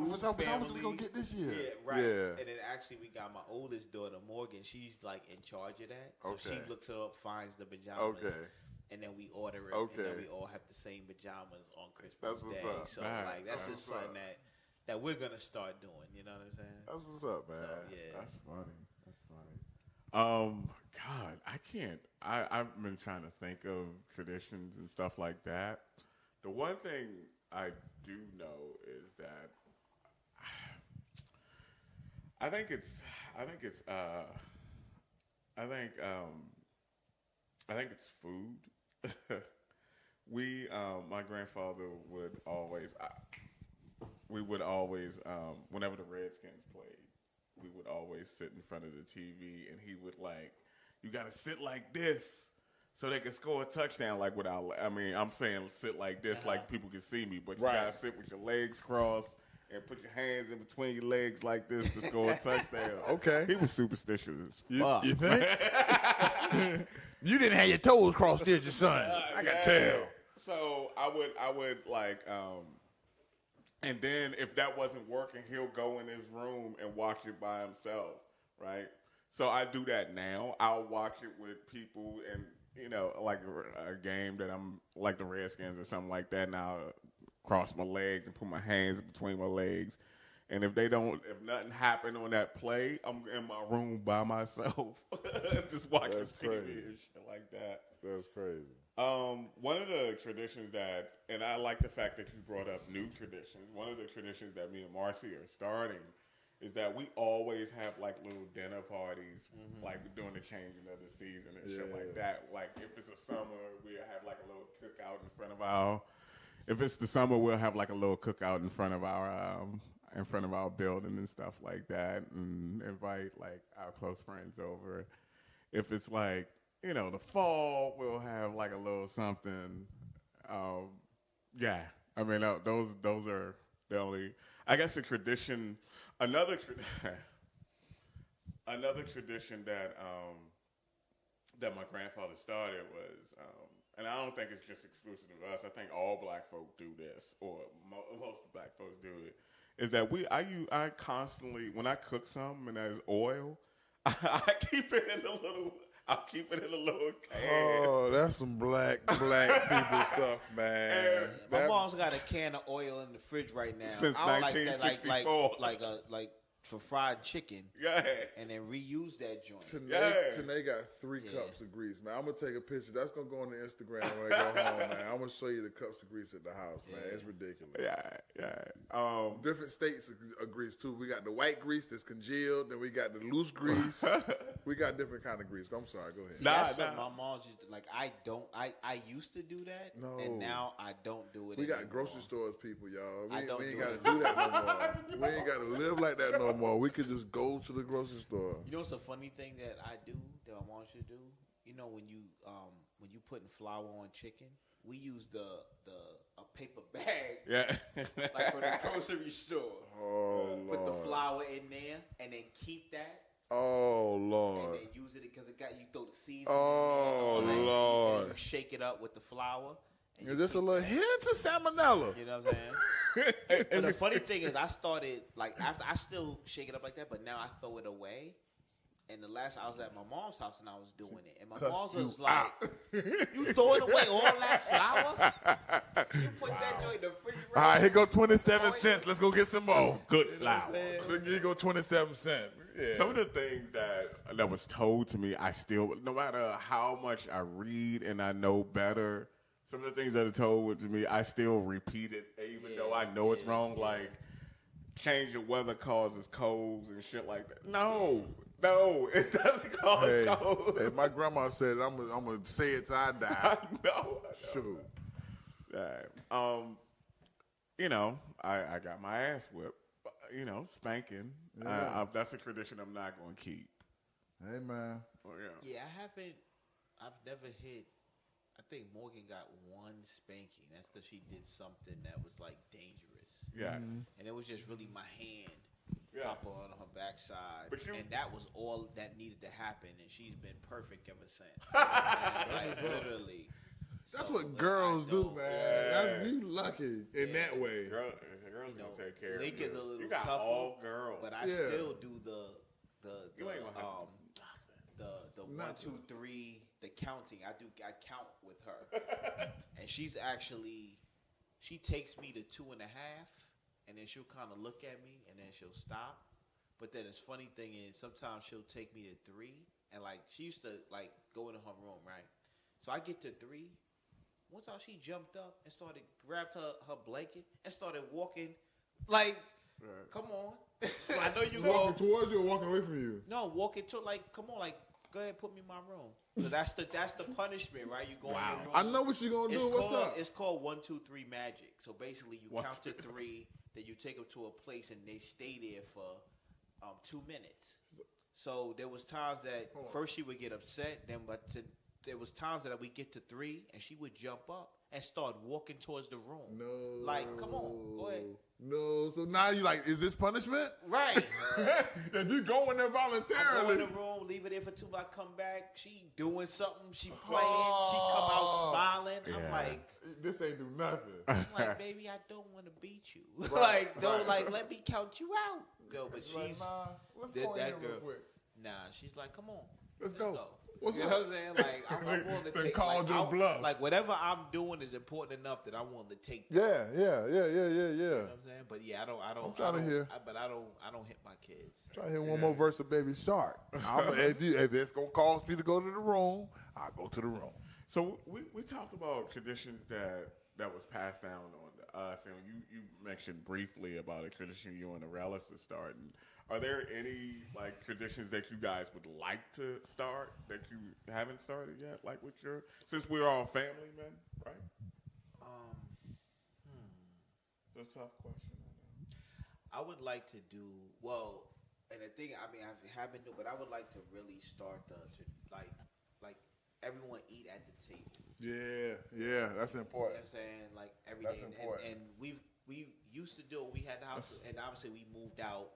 we gonna get this year? Yeah, right. Yeah. And then actually we got my oldest daughter Morgan. She's like in charge of that. So she looks up, finds the pajamas. Okay. And then we order it. Okay. And then we all have the same pajamas on Christmas That's what's Day. Up. So like that's just something that we're gonna start doing. You know what I'm saying? That's what's up, man. So, yeah. That's funny. God, I can't. I've been trying to think of traditions and stuff like that. The one thing I do know is that I think it's food. My grandfather would always, whenever the Redskins played, we would always sit in front of the TV, and he would like, you got to sit like this so they can score a touchdown. Like I'm saying sit like this, like people can see me, but you got to sit with your legs crossed and put your hands in between your legs like this to score a touchdown. Okay. He was superstitious as fuck. You think? You didn't have your toes crossed, did you, son? I can tell. So I would like, and then if that wasn't working, he'll go in his room and watch it by himself, right? So I do that now. I'll watch it with people and, like a game that I'm like the Redskins or something like that. And I'll cross my legs and put my hands between my legs. And if nothing happened on that play, I'm in my room by myself, just watching TV and shit like that. That's crazy. One of the traditions and I like the fact that you brought up new traditions. One of the traditions that me and Marcy are starting is that we always have like little dinner parties, like during the changing of the season and shit like that. Like if it's a summer, we'll have like a little cookout in front of if it's the summer, we'll have like a little cookout in front of our building and stuff like that, and invite like our close friends over. If it's like, the fall, we'll have like a little something. I mean, those are the only, I guess, a tradition. Another tradition that my grandfather started was, and I don't think it's just exclusive to us. I think all black folk do this, or most black folks do it. Is that I constantly, when I cook something and there's oil, I keep it in a little. I'll keep it in a little can. Oh, that's some black people stuff, man. My mom's got a can of oil in the fridge right now. Since I like that, 1964. like for fried chicken. Yeah. And then reuse that joint. Tanae got 3 Yeah. cups of grease, man. I'm gonna take a picture. That's gonna go on the Instagram when I go home, man. I'm gonna show you the cups of grease at the house, man. It's ridiculous. Yeah. Different states of grease too. We got the white grease that's congealed, then we got the loose grease. We got different kind of grease. I'm sorry, go ahead. That's something my mom's used to, like. I used to do that, No. and now I don't do it. We got anymore. grocery stores, people, y'all. I don't We ain't do got it. to do that no more. We ain't got to live like that no more. We could just go to the grocery store. You know what's a funny thing that I do that my mom should do? You know when you putting flour on chicken, we use a paper bag Yeah. like from the grocery store. Oh, Put the Lord. flour in there and then keep that Oh, and Lord. then use it because it got you throw the seasoning. Oh, in there, and Lord. then you shake it up with the flour. And Is you this a keep little hint of salmonella? You know what I'm saying? But the funny thing is, I started like after I still shake it up like that, but now I throw it away. And the last I was at my mom's house and I was doing it, and my Cussed mom was you like, "You throwing away all that flour? You put that joint in the refrigerator." All right, here go 27 cents. Let's go get some more. Good flour. Here go 27 cents. Yeah. Some of the things that was told to me, I still, no matter how much I read and I know better, some of the things that are told to me, I still repeat it, even though I know it's wrong. Like, change of weather causes colds and shit like that. No, it doesn't cause colds. Hey, my grandma said, I'm gonna say it till I die. I know. Shoot. You know, I got my ass whipped. You know, spanking. That's a tradition I'm not going to keep. Hey, man. Oh, Yeah, I've never hit. I think Morgan got one spanking. That's because she did something that was like dangerous. Yeah. And it was just really my hand Yeah. pop on her backside. But and that was all that needed to happen. And she's been perfect ever since. Like, literally. That's So, what like, girls I do, don't- man. That's you lucky in that way. Girls You know, going to take care Nick of you. is a little You got tougher, all girls. But I Yeah. still do the You ain't gonna have to the Nothing. 1, 2, 3, the counting. I count with her, and she takes me to 2.5, and then she'll kind of look at me, and then she'll stop. But then the funny thing is, sometimes she'll take me to 3, and like she used to like go into her room, right? So I get to 3. One time she jumped up and grabbed her blanket and started walking, like, come on. I know you Walking go. towards you or walking away from you? No, walking to like, come on, like, go ahead, put me in my room. So that's the punishment, right? You go in your room. I know what you're going to do. What's up? It's called 1, 2, 3 magic. So basically, you 1, count 2, to 3, then you take them to a place and they stay there for 2 minutes. So there was times that first she would get upset, then there was times that we get to 3 and she would jump up and start walking towards the room. No. Like, come on, go ahead. No. So now you like, is this punishment? Right. If you go in there I go in voluntarily. the room, leave it there for 2. I come back, she doing something, she playing, she come out smiling. I'm Yeah. like, This ain't do nothing. I'm like, baby, I don't want to beat you. Like, don't like let me count you out. Yo, but She's like, she's nah, let's did go in that here real girl. quick. Nah, she's like, come on, Let's go. What's you up? know what I'm saying? Like, I'm willing to They take. called like, your bluff. Like, whatever I'm doing is important enough that I'm willing to take. Yeah. You know what I'm saying? But yeah, I don't. I'm trying to hear. I don't hit my kids. Try to hear one more verse of Baby Shark. If it's gonna cause me to go to the room, I'll go to the room. So we talked about traditions that was passed down on us, and you mentioned briefly about a tradition you and the Relics are starting. Are there any like traditions that you guys would like to start that you haven't started yet? Like with since we're all family men, right? That's a tough question. I would like to do well, and the thing I haven't do, but I would like to really start like everyone eat at the table. Yeah, that's You know important. what I'm saying? Like every That's day. important. And we used to do it. We had the house, and obviously we moved out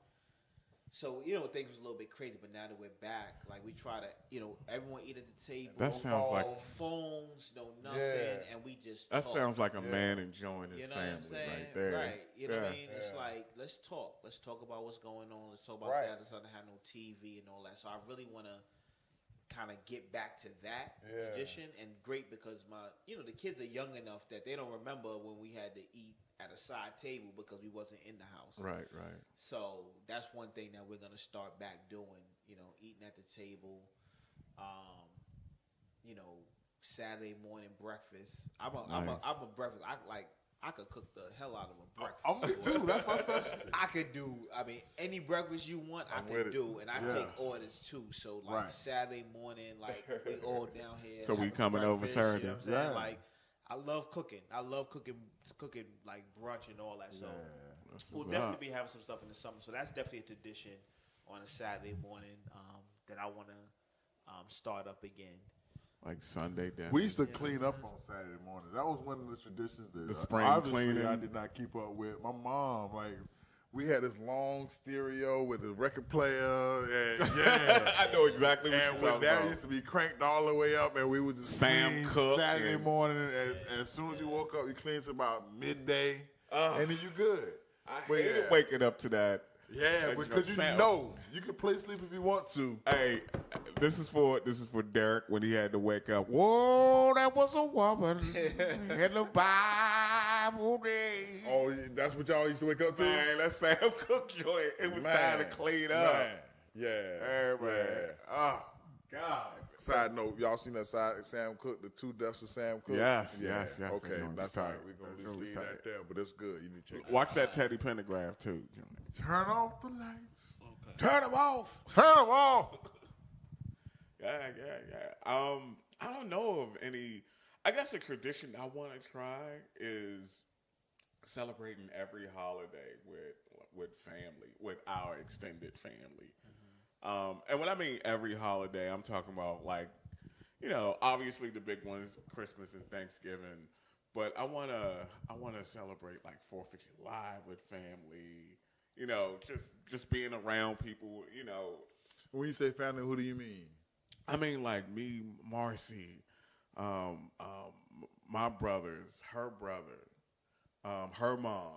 So, things was a little bit crazy, but now that we're back, like, we try to, everyone eat at the table. That sounds like no phones, no nothing, Yeah. and we just that talk. sounds like a man enjoying his You know what I'm family saying? right there. Right. You know what I Yeah. mean? It's like, let's talk. Let's talk about what's going on. Let's talk about Right. that. Let's not have no TV and all that. So I really want to kind of get back to that Yeah. tradition. And great because the kids are young enough that they don't remember when we had to eat at a side table because we wasn't in the house. Right, right. So that's one thing that we're gonna start back doing. Eating at the table. Saturday morning breakfast. I'm a breakfast. I could cook the hell out of a breakfast. I'm with you. That's my specialty. I could do. I mean, any breakfast you want, I with could it. do, and I Yeah. take orders too. So like Right. Saturday morning, like we all down here. So we having coming over breakfast, you know Saturday. what I'm saying? Yeah. Like I love cooking. I love cooking like brunch and all that. So That's we'll what's definitely up. be having some stuff in the summer. So that's definitely a tradition on a Saturday morning that I want to start up again. Like Sunday dinner. We used to clean up on Saturday morning. That was one of the traditions that The spring obviously cleaning. I did not keep up with. My mom, like, we had this long stereo with a record player, and yeah. I know exactly what And you're when talking that about. used to be cranked all the way up, and we would just Sam clean Cooke Saturday and- morning. As soon as you woke up, you clean to about midday, and then you good. I But hated yeah. waking up to that. Yeah, Like, because you Sam- know you can play sleep if you want to. Hey, this is for Derek when he had to wake up. Whoa, that was a woman in the Bible days. Oh, that's what y'all used to wake up to? Man, that's Sam Cooke joint. It was time to clean up. Man. Yeah. Hey, man. Yeah. Oh, God. Side note, y'all seen that side Sam Cooke, the 2 deaths of Sam Cooke? Yes, yes. That Okay, joint that's was all tight. right. We're going That to joint was just leave tight. that there, but it's good. You need to check it Watch that Teddy Pendergraph, too. out. Turn off the lights. Turn them off. Turn them off. Yeah. I don't know of any. I guess a tradition I want to try is celebrating every holiday with family, with our extended family. And when I mean every holiday, I'm talking about obviously the big ones, Christmas and Thanksgiving. But I wanna celebrate like 4th of July with family. Just being around people. When you say family, who do you mean? I mean, like me, Marcy, my brothers, her brother, her mom.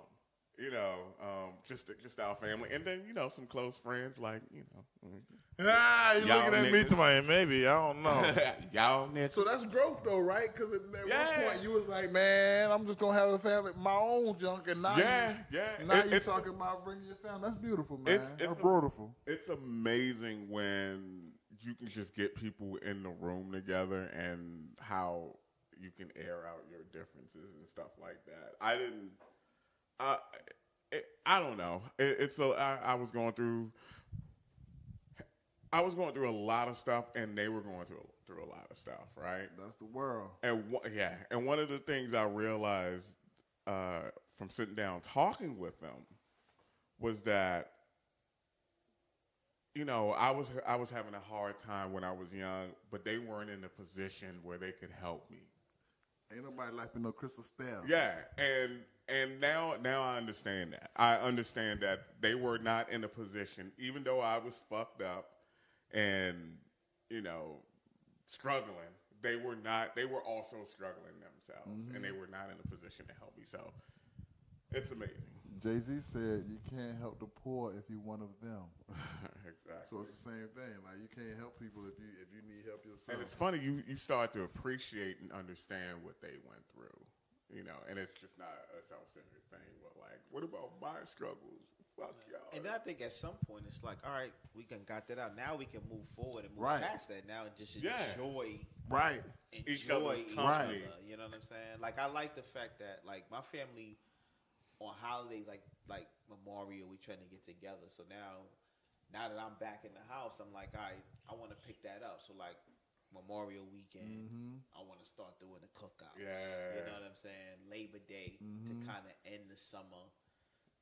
Just our family, and then some close friends like You Y'all looking at me niggas. to my maybe, I don't know. y'all niggas. So that's growth though, right? Because at Yeah. one point you was like, man, I'm just going to have a family, my own junk, and now Yeah. now It- you're it's- talking about bringing your family. That's beautiful, man. It's That's a- beautiful. It's amazing when you can just get people in the room together and how you can air out your differences and stuff like that. I don't know. I was going through a lot of stuff, and they were going through a lot of stuff, right? That's the world. And one of the things I realized from sitting down talking with them was that I was having a hard time when I was young, but they weren't in a position where they could help me. Ain't nobody like no Crystal Stell. Yeah, and now I understand that. I understand that they were not in a position, even though I was fucked up and struggling. They were not. They were also struggling themselves, and they were not in a position to help me. So it's amazing. Jay-Z said you can't help the poor if you're one of them. Exactly. So it's the same thing. Like you can't help people if you need help yourself. And it's funny, you start to appreciate and understand what they went through, and it's just not a self-centered thing, but like, what about my struggles? Fuck y'all. And then I think at some point it's like, all right, we got that out. Now we can move forward and move Right. past that now and just Yeah. enjoy right. Each enjoy other's each company. other. You know what I'm saying? Like I like the fact that like my family on holidays like Memorial, we trying to get together. So now that I'm back in the house, I'm like, all right, I want to pick that up. So like Memorial weekend, I want to start doing the cookout. Yeah. You know what I'm saying? Labor Day to kind of end the summer.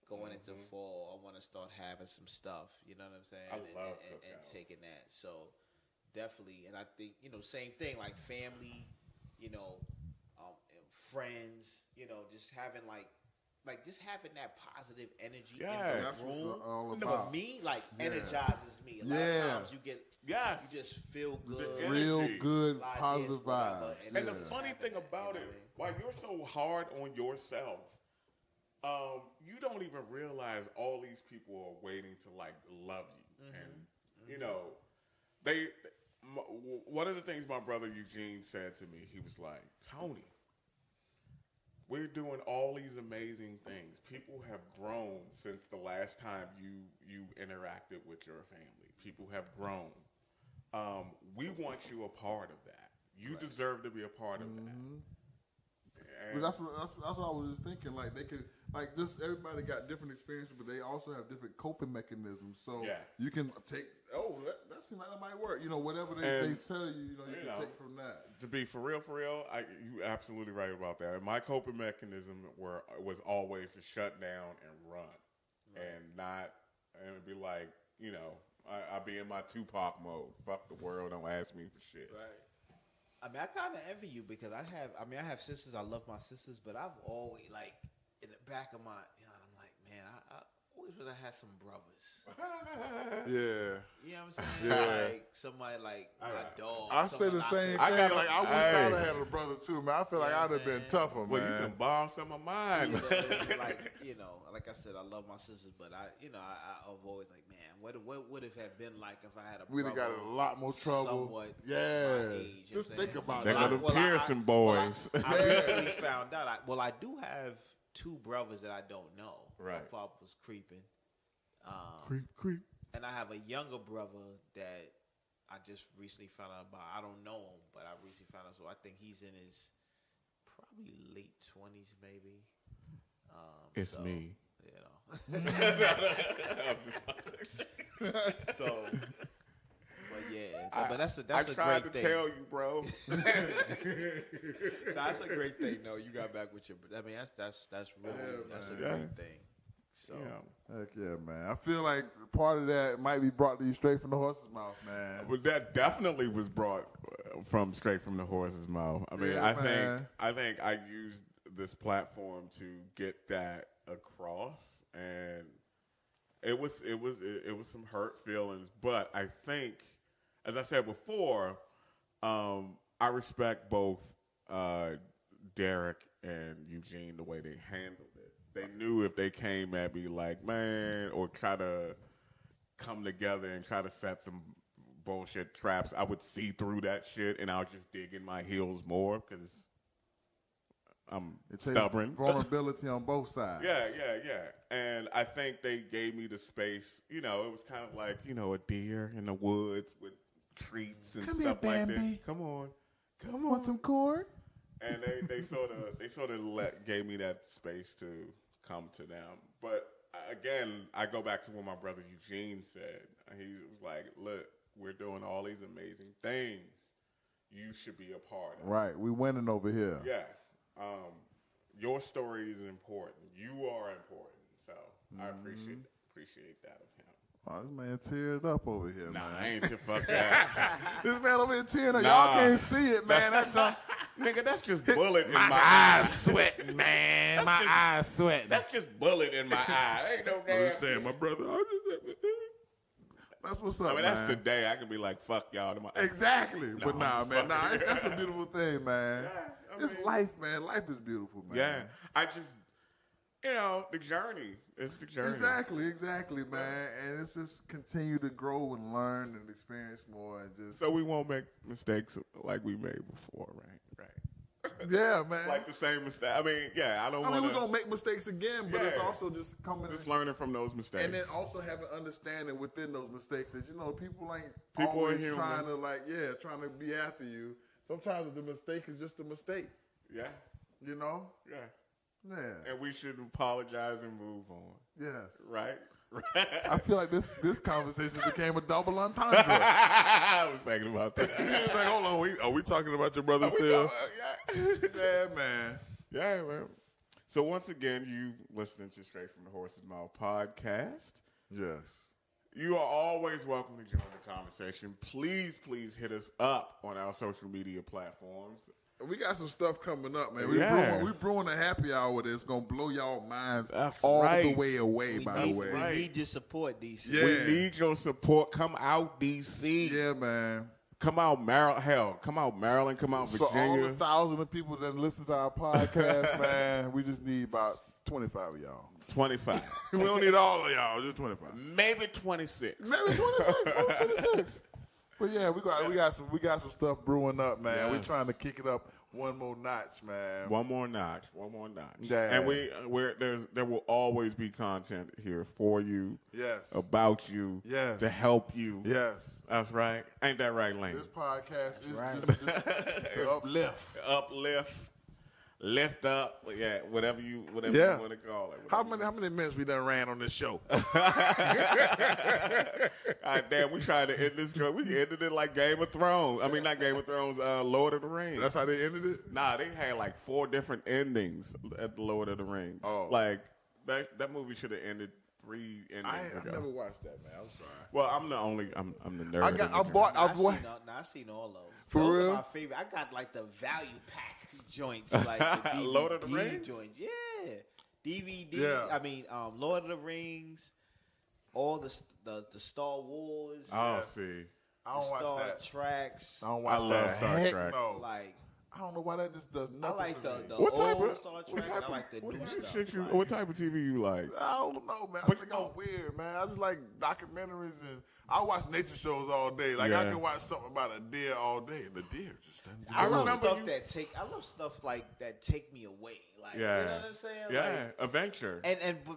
Going into fall, I want to start having some stuff. You know what I'm saying? I love and cookouts. taking that. So definitely, and I think same thing like family, and friends. Just having like like just having that positive energy Yeah. in the That's what's room. all For about. me, like Yeah. energizes me. A lot Yeah. of times you get, Yes. you just feel good. energy. Real good, Ideas, positive whatever, vibes. and And the Yeah. funny thing about it, while you're so hard on yourself, you don't even realize all these people are waiting to like love you. And you know, one of the things my brother Eugene said to me, he was like, Tony, we're doing all these amazing things. People have grown since the last time you interacted with your family. People have grown. We want you a part of that. You deserve to be a part of that. But that's what I was just thinking. Like they could, like this. Everybody got different experiences, but they also have different coping mechanisms. So Yeah. you can take. Oh, that seems like that might work. You know, whatever they And, tell you, you can know, take from that. To be for real, you absolutely right about that. And my coping mechanism was always to shut down and run, and be like, I'll be in my Tupac mode. Fuck the world, don't ask me for shit. Right. I mean, I kind of envy you because I have sisters. I love my sisters, but I've always like in the back of my, I'm like, man, I always wish I had some brothers. Yeah. You know what I'm saying? Yeah. Like somebody like my dog. I say the someone same thing. I got- Like I wish Hey. I'd have had a brother too, man. I feel like Yeah, I'd have been man. tougher, Well, you man. can borrow some of mine. Like I said, I love my sisters, but I've always like, man, what would it have been like if I had a We'd have brother got in a lot more trouble. somewhat Yeah. my age, you Just know what I'm think saying? about They're it. gonna Well, Pearson boys. I recently found out. I do have two brothers that I don't know. Right. My father was creeping. Creep. And I have a younger brother that I just recently found out about. I don't know him, but I recently found out. So I think he's in his probably late 20s, maybe. It's me. You know. So, but yeah, but that's a I great tried to thing. tell you, bro. That's a great thing. No, you got back with your. I mean, that's really that's a man. great thing. So Heck yeah, man. I feel like part of that might be brought to you straight from the horse's mouth, man. But that definitely was brought straight from the horse's mouth. I mean, Yeah, man. I think I used this platform to get that across, and it was some hurt feelings. But I think, as I said before, I respect both Derek and Eugene the way they handled it. They knew if they came at me like, man, or try to come together and try to set some bullshit traps, I would see through that shit and I'll just dig in my heels more because I'm It takes stubborn. vulnerability on both sides. Yeah. And I think they gave me the space. It was kind of like, a deer in the woods with treats and Come stuff here, like Bambi. that. Come on. Want some corn? And they sort of gave me that space to come to them. But again, I go back to what my brother Eugene said. He was like, "Look, we're doing all these amazing things. You should be a part of it." Right. We winning over here. Yeah. Your story is important. You are important. So I appreciate that of him. Oh, this man teared up over here, Nah, man. I ain't to fuck that. This man over here tearing up. Nah. Y'all can't see it, man. Nigga, that's just bullet in my eye. sweating, man. That's just- eyes sweating. That's just bullet in my eye. Ain't no damn. I'm saying, my brother. That's what's up, I mean, that's man. today. I can be like, fuck y'all. Exactly. But nah, I'm man. just fucking- That's a beautiful thing, man. I It's mean- life, man. Life is beautiful, man. Yeah. I just, the journey. It's the journey. Exactly, man. And it's just continue to grow and learn and experience more and just. So we won't make mistakes like we made before, right? Yeah, man. Like the same mistake. I mean, yeah, I don't I mean, want we're gonna make mistakes again, but it's Yeah. also just coming just learning from those mistakes. and then also having understanding within those mistakes that people ain't People are always human. trying to trying to be after you. Sometimes the mistake is just a mistake, yeah, Yeah. and we should apologize and move on, Yes. right? I feel like this conversation became a double entendre. I was thinking about that. It's like, hold on, are we talking about your brother still? Yeah, man. Yeah, man. So once again, you listening to Straight from the Horse's Mouth podcast. Yes. You are always welcome to join the conversation. Please hit us up on our social media platforms. We got some stuff coming up, man. Yeah. We brewing a happy hour that's gonna blow y'all minds That's all right. the way away. We By need, the way, we need your support, DC. Yeah. We need your support. Come out, DC. yeah, man. Come out, Maryland. Hell, come out, Maryland. Come out, So all Virginia. the 1,000 of people that listen to our podcast, man, we just need about 25 of y'all. 25. We don't need all of y'all, just 25. Maybe 26. Maybe 26. Maybe 26. But yeah, we got some stuff brewing up, man. We're Yes. trying to kick it up one more notch, man. One more notch. Yeah. And there will always be content here for you, Yes. about you, Yes. to help you. Yes. That's right. Ain't that right, Lane? This podcast is right. just to uplift. Uplift, lift up, yeah, whatever you want to call it. How many minutes we done ran on this show? God damn, we tried to end this show. We ended it like Game of Thrones. I mean, not Game of Thrones, Lord of the Rings. That's how they ended it? Nah, they had like 4 different endings at the Lord of the Rings. Oh. Like that movie should have ended 3 endings I ago. never watched that, man. I'm sorry. Well, I'm the nerd. I in got the I group. bought I seen all those. For those real? Are my favorite. I got like the value pack joints, like the DVD Lord of the Rings? joints. Yeah, DVD. Yeah. I mean, Lord of the Rings, all the Star Wars. Oh, Yes. see. I don't watch Star that. Treks. I don't watch I that. love Star Heck Trek. No. Like I don't know why that just does I nothing. like for the me. What type old of- Star what Trek. type I of- like the What new type of stuff. shit you? Like, What type of TV you like? I don't know, man. I But think I'm weird, man. I just like documentaries and I watch nature shows all day. Like Yeah. I can watch something about a deer all day, and the deer just stands. I love remember stuff you- that take. I love stuff like that take me away. Like Yeah. you know what I'm saying? Yeah, Like, adventure.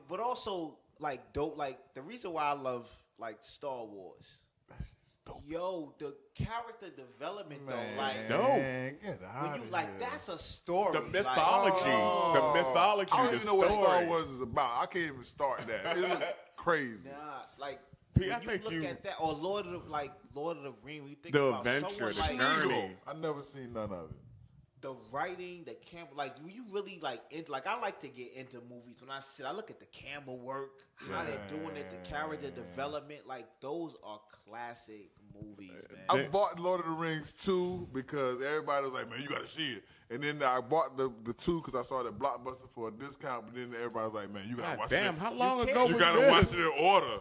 but also like dope. Like the reason why I love like Star Wars. That's just dope. Yo, the character development Man, though, like Dope. get out when you like that's a story. The like, mythology, the mythology, I don't the even know what Star story. Wars is about. I can't even start that. It looks crazy. Nah, like P, when I you think look you- at that or Lord of the Rings, when you think The about adventure, someone the like journey. I never seen none of it. the writing, the camera, like you really like it. Like I like to get into movies when I look at the camera work, how they're doing it, the character development. Like those are classic movies, man. I bought Lord of the Rings 2 because everybody was like, man, you got to see it. And then I bought the 2 because I saw it at Blockbuster for a discount. But then everybody was like, man, you got to God watch damn, it. how long can't- ago You was got to this? watch it in order.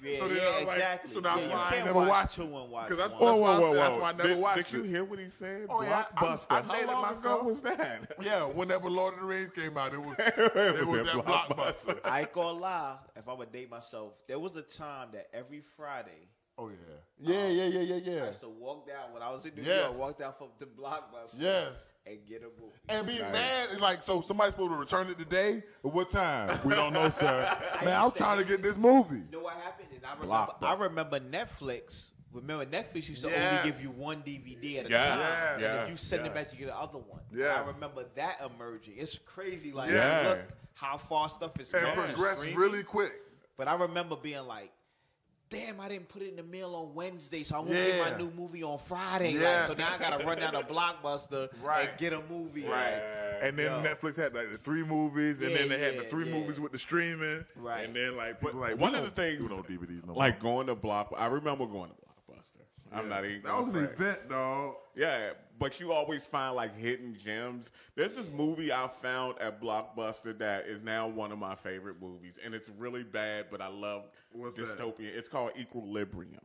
Yeah, So then yeah, I was like, exactly. so now yeah, you I can't never watch watched 2 and watch 'Cause that's one. why- Whoa, whoa, whoa, That's whoa. why I never watched Did you it. hear what he said? Oh, yeah, Blockbuster. I How dated long myself. ago was that? Yeah, whenever Lord of the Rings came out, it was It was at at Blockbuster. I ain't gonna lie. If I would date myself, there was a time that every Friday Oh, yeah. Yeah. I used to walk down when I was in New Yes. York. Walk down from the Blockbuster. Yes. and get a movie. And be mad, like, so somebody's supposed to return it today? At what time? We don't know, sir. Man, I'm trying to get this movie. You know what happened? And Blockbuster. I remember Netflix. Remember Netflix used to Yes. only give you one DVD at a Yes, time. yes, And if you send it back, yes. you get another one. Yes. I remember that emerging. It's crazy. Like, Yeah. look how far stuff is And going. progress streaming. really quick. But I remember being like, damn, I didn't put it in the mail on Wednesday, so I won't Yeah. get my new movie on Friday. Yeah. Like, so now I got to run down to Blockbuster Right. and get a movie. Right. And then Yo. Netflix had like the 3 movies, and Yeah, then they had the yeah, 3 yeah. movies with the streaming. Right. And then like people like One we of the don't things, do no DVDs no like going to Blockbuster. I remember going to Blockbuster. I'm not even. That was gonna an front. event, dog. Yeah, but you always find like hidden gems. There's this movie I found at Blockbuster that is now one of my favorite movies, and it's really bad, but I love What's that? dystopia. It's called Equilibrium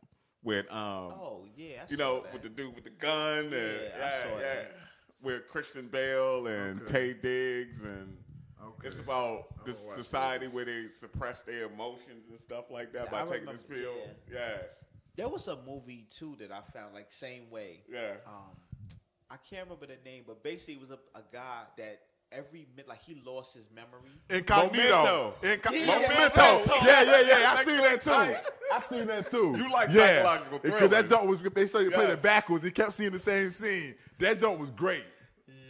with Oh, yeah. I you saw know, that. with the dude with the gun and Yeah, I saw that. with Christian Bale and Okay. Tay Diggs and Okay. it's about this watch society those. where they suppress their emotions and stuff like that by I taking this remember- pill. Yeah. There was a movie too that I found like same way. Yeah. I can't remember the name, but basically it was a guy that like he lost his memory. Incognito. Memento. Memento. Yeah. I seen that too. I seen that too. You like psychological Because that thrillers. joke was, they started playing it Yes. backwards. He kept seeing the same scene. That joke was great.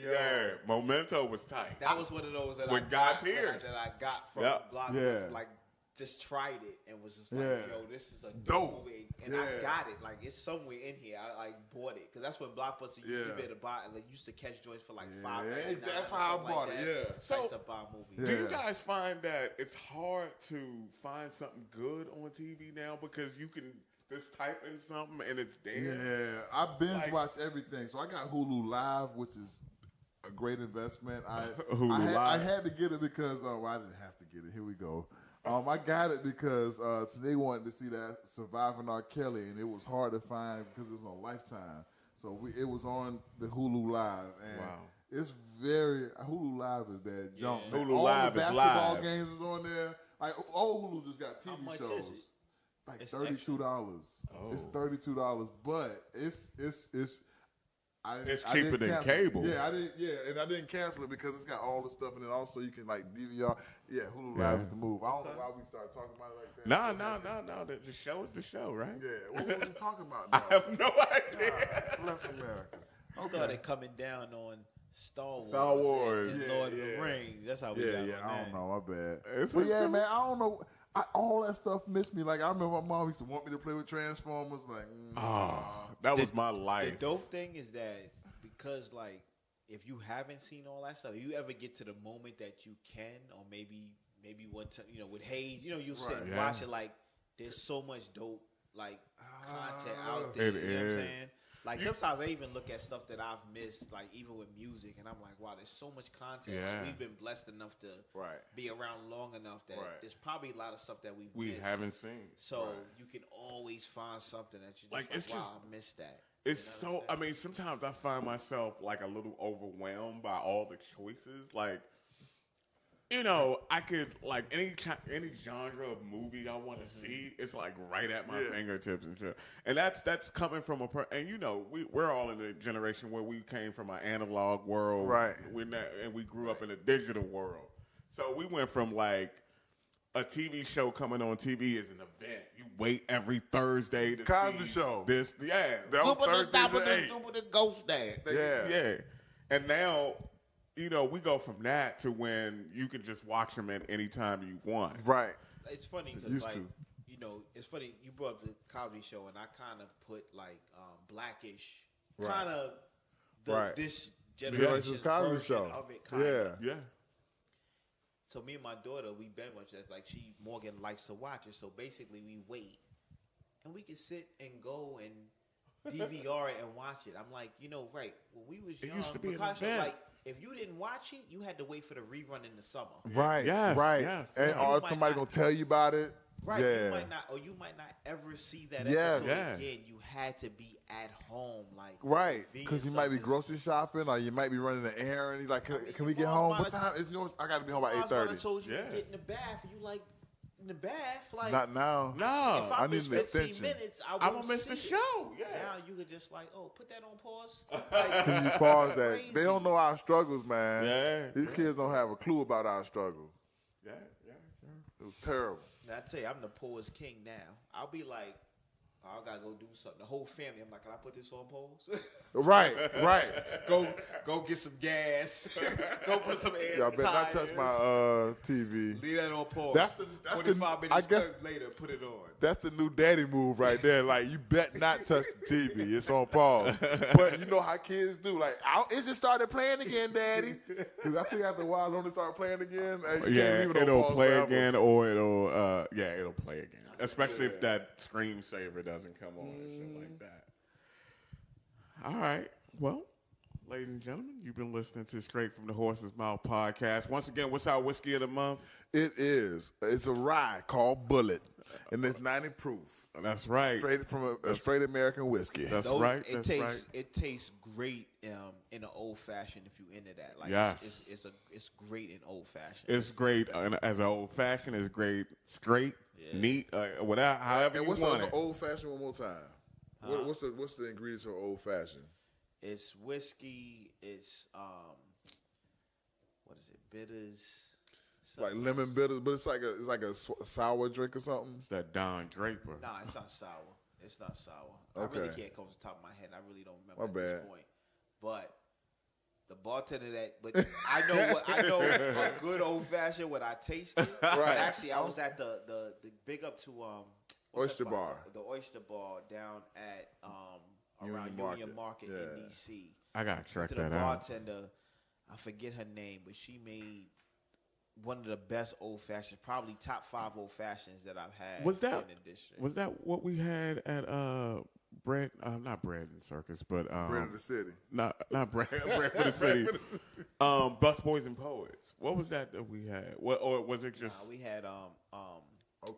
Yeah. Memento was tight. That was one of those that With I Guy got, Pearce. that I got from Yep. Blockbuster. Yeah. Like just tried it and was just like, Yeah. yo, this is a Dope. dope movie, and I Yeah. got it. Like it's somewhere in here. I like bought it because that's when Blockbuster you Yeah. better buy. Like used to catch joints for like Yeah, $5.99 that's or how I something bought like it, that. yeah. So I used So, to buy movies. Do you Yeah. guys find that it's hard to find something good on TV now because you can just type in something and it's there? Yeah, I binge Like- watch everything. So I got Hulu Live, which is a great investment. Hulu I Live. had to get it because well, I didn't have to get it. Here we go. I got it because they wanted to see that Surviving R. Kelly, and it was hard to find because it was on Lifetime. So it was on the Hulu Live, and Wow. it's very Hulu Live is that jump. Yeah. Man. Hulu all Live the is basketball live. games is on there. Like all Hulu just got TV How much shows. is it? Like It's $32. It's $32, but it's It's I cheaper didn't than cancel it. cable. And I didn't cancel it because it's got all the stuff, and then also you can like DVR. Yeah, Hulu Yeah. Live is the move. I don't know why we started talking about it like that. No. The show is the show, right? Yeah, what were we talking about? I Now? have no idea. God bless America. We started coming down on Star Wars, Star Wars, and yeah, Lord of yeah. the Rings. That's how we Yeah, got yeah. on I that. don't know. My bad. It's But yeah, cool. man. I don't know. All that stuff missed me. Like I remember my mom used to want me to play with Transformers. Like, That was my The life. dope thing is that because like if you haven't seen all that stuff, if you ever get to the moment that you can, or maybe one time, with Hayes, you sit and Yeah. watch it. Like there's so much dope like content out there. It You know what I'm is. saying? Like sometimes I even look at stuff that I've missed, like even with music, and I'm like, wow, there's so much content. Yeah. Like, we've been blessed enough to Right. be around long enough that Right. there's probably a lot of stuff that we missed. haven't seen. So you can always find something that you just Like, like, it's wow, just- I missed that. It's You know what so. I'm I mean, sometimes I find myself like a little overwhelmed by all the choices. Like, I could like any genre of movie I want to see. It's like right at my fingertips and shit. And that's coming from and we're all in a generation where we came from an analog world, Right. And we grew up in a digital world. So we went from like a TV show coming on TV is an event. You wait every Thursday to Cosby see Show. this. Yeah, That was Thursdays at 8. ghost dad. yeah. And now, we go from that to when you can just watch them at any time you want. Right. It's funny because Used like to. it's funny you brought up the Cosby Show, and I kind of put like Blackish, Right. kind of Right. this Generation's generation's Cosby version Show. of it. Kinda. Yeah. Yeah. So me and my daughter, we been watch that. Like Morgan likes to watch it. So basically, we wait, and we can sit and go and DVR it and watch it. I'm like, right when we was young, used to be an Picasso, event. like if you didn't watch it, you had to wait for the rerun in the summer. Right. Yes, Right. yes, And yes. or You might somebody not- gonna tell you about it. Right, Yeah. you might not ever see that Yeah. episode Yeah. again. You had to be at home, like Right, convenience because you of might be this. grocery shopping, or you might be running an errand. You're like, can we get Mom home? might What have- time? It's yours. I got to be home by I 8:30. told you Yeah. to get in the bath, and you like in the bath, like Not now. No, if I I need miss an 15 extension. minutes, I I'm won't gonna miss the see it. show. Yeah. Now you could just like, put that on pause. Can you pause that? Crazy. They don't know our struggles, man. Yeah, These kids don't have a clue about our struggle. Yeah. It was terrible. And I tell you, I'm the poorest king now. I'll be like, I gotta go do something. The whole family, I'm like, can I put this on pause? Right, right. go get some gas. Go put some air. Y'all better not touch my TV. Leave that on pause. That's the- 45 minutes I guess- later, put it on. That's the new daddy move right there. Like, you bet not touch the TV. It's on pause. But you know how kids do. Like, is it started playing again, daddy? Because I think after a while, don't it start playing again? You can't Yeah, leave it on it'll pause play forever. again, or it'll play again. Especially if that screen saver doesn't come on and shit like that. All right. Well, ladies and gentlemen, you've been listening to Straight from the Horse's Mouth podcast. Once again, what's our whiskey of the month? It is. It's a rye called Bullet, and it's 90 proof. That's right. Straight from a straight American whiskey. That's Those- right. It That's tastes right. it tastes great in an old fashioned if you into that. Like Yes. it's great in old fashioned. It's great as an old fashioned. It's great, straight, neat, whatever, however And you what's want the it. old fashioned one more time? What's the ingredients of old fashioned? It's whiskey. It's what is it? Bitters. Like something lemon else. bitters, but it's like a sour drink or something. It's that Don Draper. Nah, it's not sour. It's not sour. I really Okay. can't come off the top of my head. I really don't remember My at bad. this point. But the bartender but I know a good old fashioned what I tasted. Right. Actually, I was at the big up to what's Oyster that Bar. The Oyster Bar down at around Union Union Market Market. in Yeah. DC. I gotta check To the that out. bartender, I forget her name, but she made one of the best old fashions, probably top 5 old fashions that I've had Was that in the district. was that what we had at not Bread and Circus, but Bread of the city. not Bread for the City. Busboys and Poets. What was that we had? What, or was it just? We had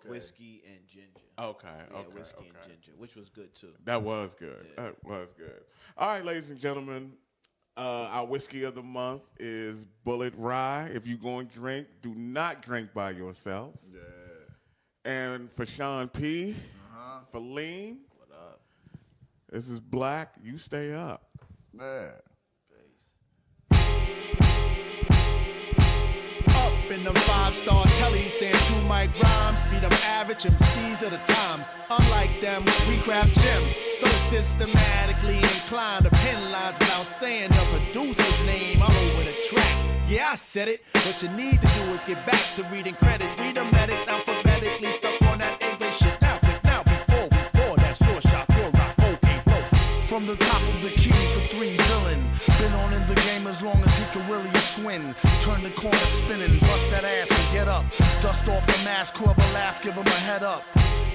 whiskey and ginger. Okay, Yeah, okay, whiskey okay. and ginger, which was good too. That was good. Yeah. That was good. All right, ladies and gentlemen, our whiskey of the month is Bullet Rye. If you're going to drink, do not drink by yourself. Yeah. And for Sean P, for Lean, What up? this is Black. You stay up. Yeah. Up in them 5-star tellies, saying 2 mic rhymes, be them average MCs of the times. Unlike them, we craft gems, so systematically inclined to pen lines without saying the producer's name all over the track. Yeah, I said it. What you need to do is get back to reading credits. Read the medics alphabetically, stuck on that English shit. Now, before we pour that short shot, pour rock, okay, flow. From the top of the key for 3 villain. Been on in the game as long as he can really swing. Turn the corner spinning, bust that ass and get up. Dust off the mask, whoever laugh, give him a head up.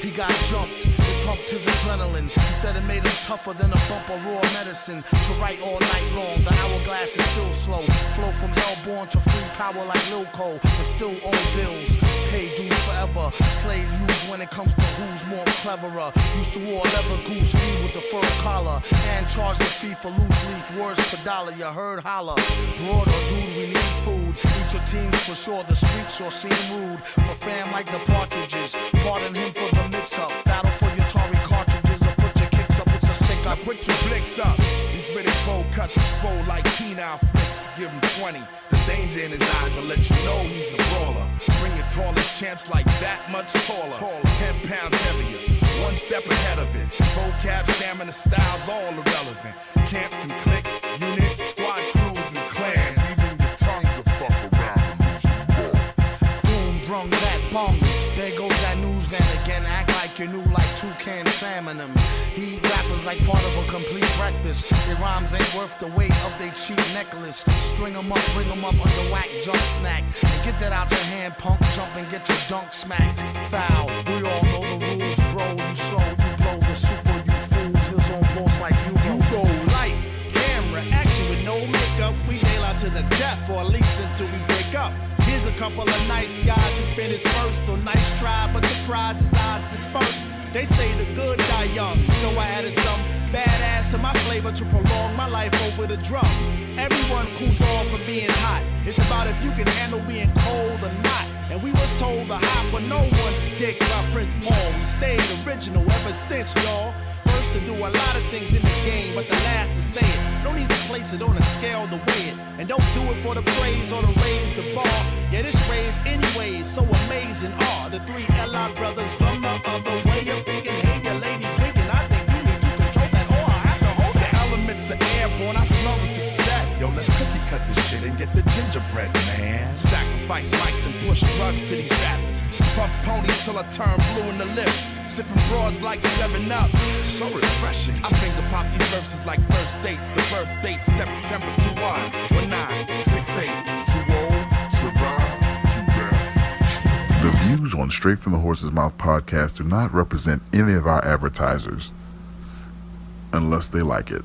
He got jumped, it pumped his adrenaline. He said it made him tougher than a bump of raw medicine. To write all night long, the hourglass is still slow. Flow from hellborn to free power like Lil Cole, but still owe bills. Pay dues forever. Slave used when it comes to who's more cleverer. Used to wear leather goose fee with the fur collar. And charge the fee for loose leaf, words per dollar, you heard holler. Broad or dude, we need food. Eat your teams for sure, the streets sure seem rude. For fam like the Partridges, pardon him for the mix-up. Battle for your Atari cartridges or put your kicks up, it's a stick up. Put your blicks up. These Riddick bowl cuts is full like penile flicks. Give him 20. The danger in his eyes will let you know he's a brawler. Bring your tallest champs like that much taller. 10 pounds heavier. One step ahead of it. Vocab, stamina, styles, all irrelevant. Camps and cliques, units, squad crews and clans. Even your tongues will fuck around and lose your ball. Boom, brung that bong. There goes that news van again. Act like you knew like toucan salmon them. He eat rappers like part of a complete breakfast. Their rhymes ain't worth the weight of their cheap necklace. String them up, bring them up under whack jump snack. And get that out your hand, punk, jump and get your dunk smacked. Foul, we all know the rules, bro. You slow, you blow the super, you fools. His own boss like you Go lights, camera, action with no makeup. We nail out to the death, or at least until we break up. Here's a couple of nice guys who finished first. So nice try, but the prize is ours dispersed. They say the good die young, so I added some badass to my flavor to prolong my life over the drum. Everyone cools off from being hot. It's about if you can handle being cold or not. And we was told to hop on no one's dick by Prince Paul. We stayed original ever since, y'all. First to do a lot of things in the game, but the last to say it. No need to place it on a scale to weigh it. And don't do it for the praise or to raise the bar. Yeah, this raised anyways, so amazing are the 3 L.I. brothers from the other way of thinking. Hey, your ladies winking, I think you need to control that, or I have to hold The that. elements are airborne, I smell the success. Yo, let's cookie cut this shit and get the gingerbread, man. Sacrifice mics and push drugs to these rappers. Puff ponies till I turn blue in the lips. Sipping broads like 7-Up. So refreshing. I finger pop these verses like first dates. The birth date September 21, 1968. Too old, too bad, too bad. The views on Straight from the Horse's Mouth podcast do not represent any of our advertisers unless they like it.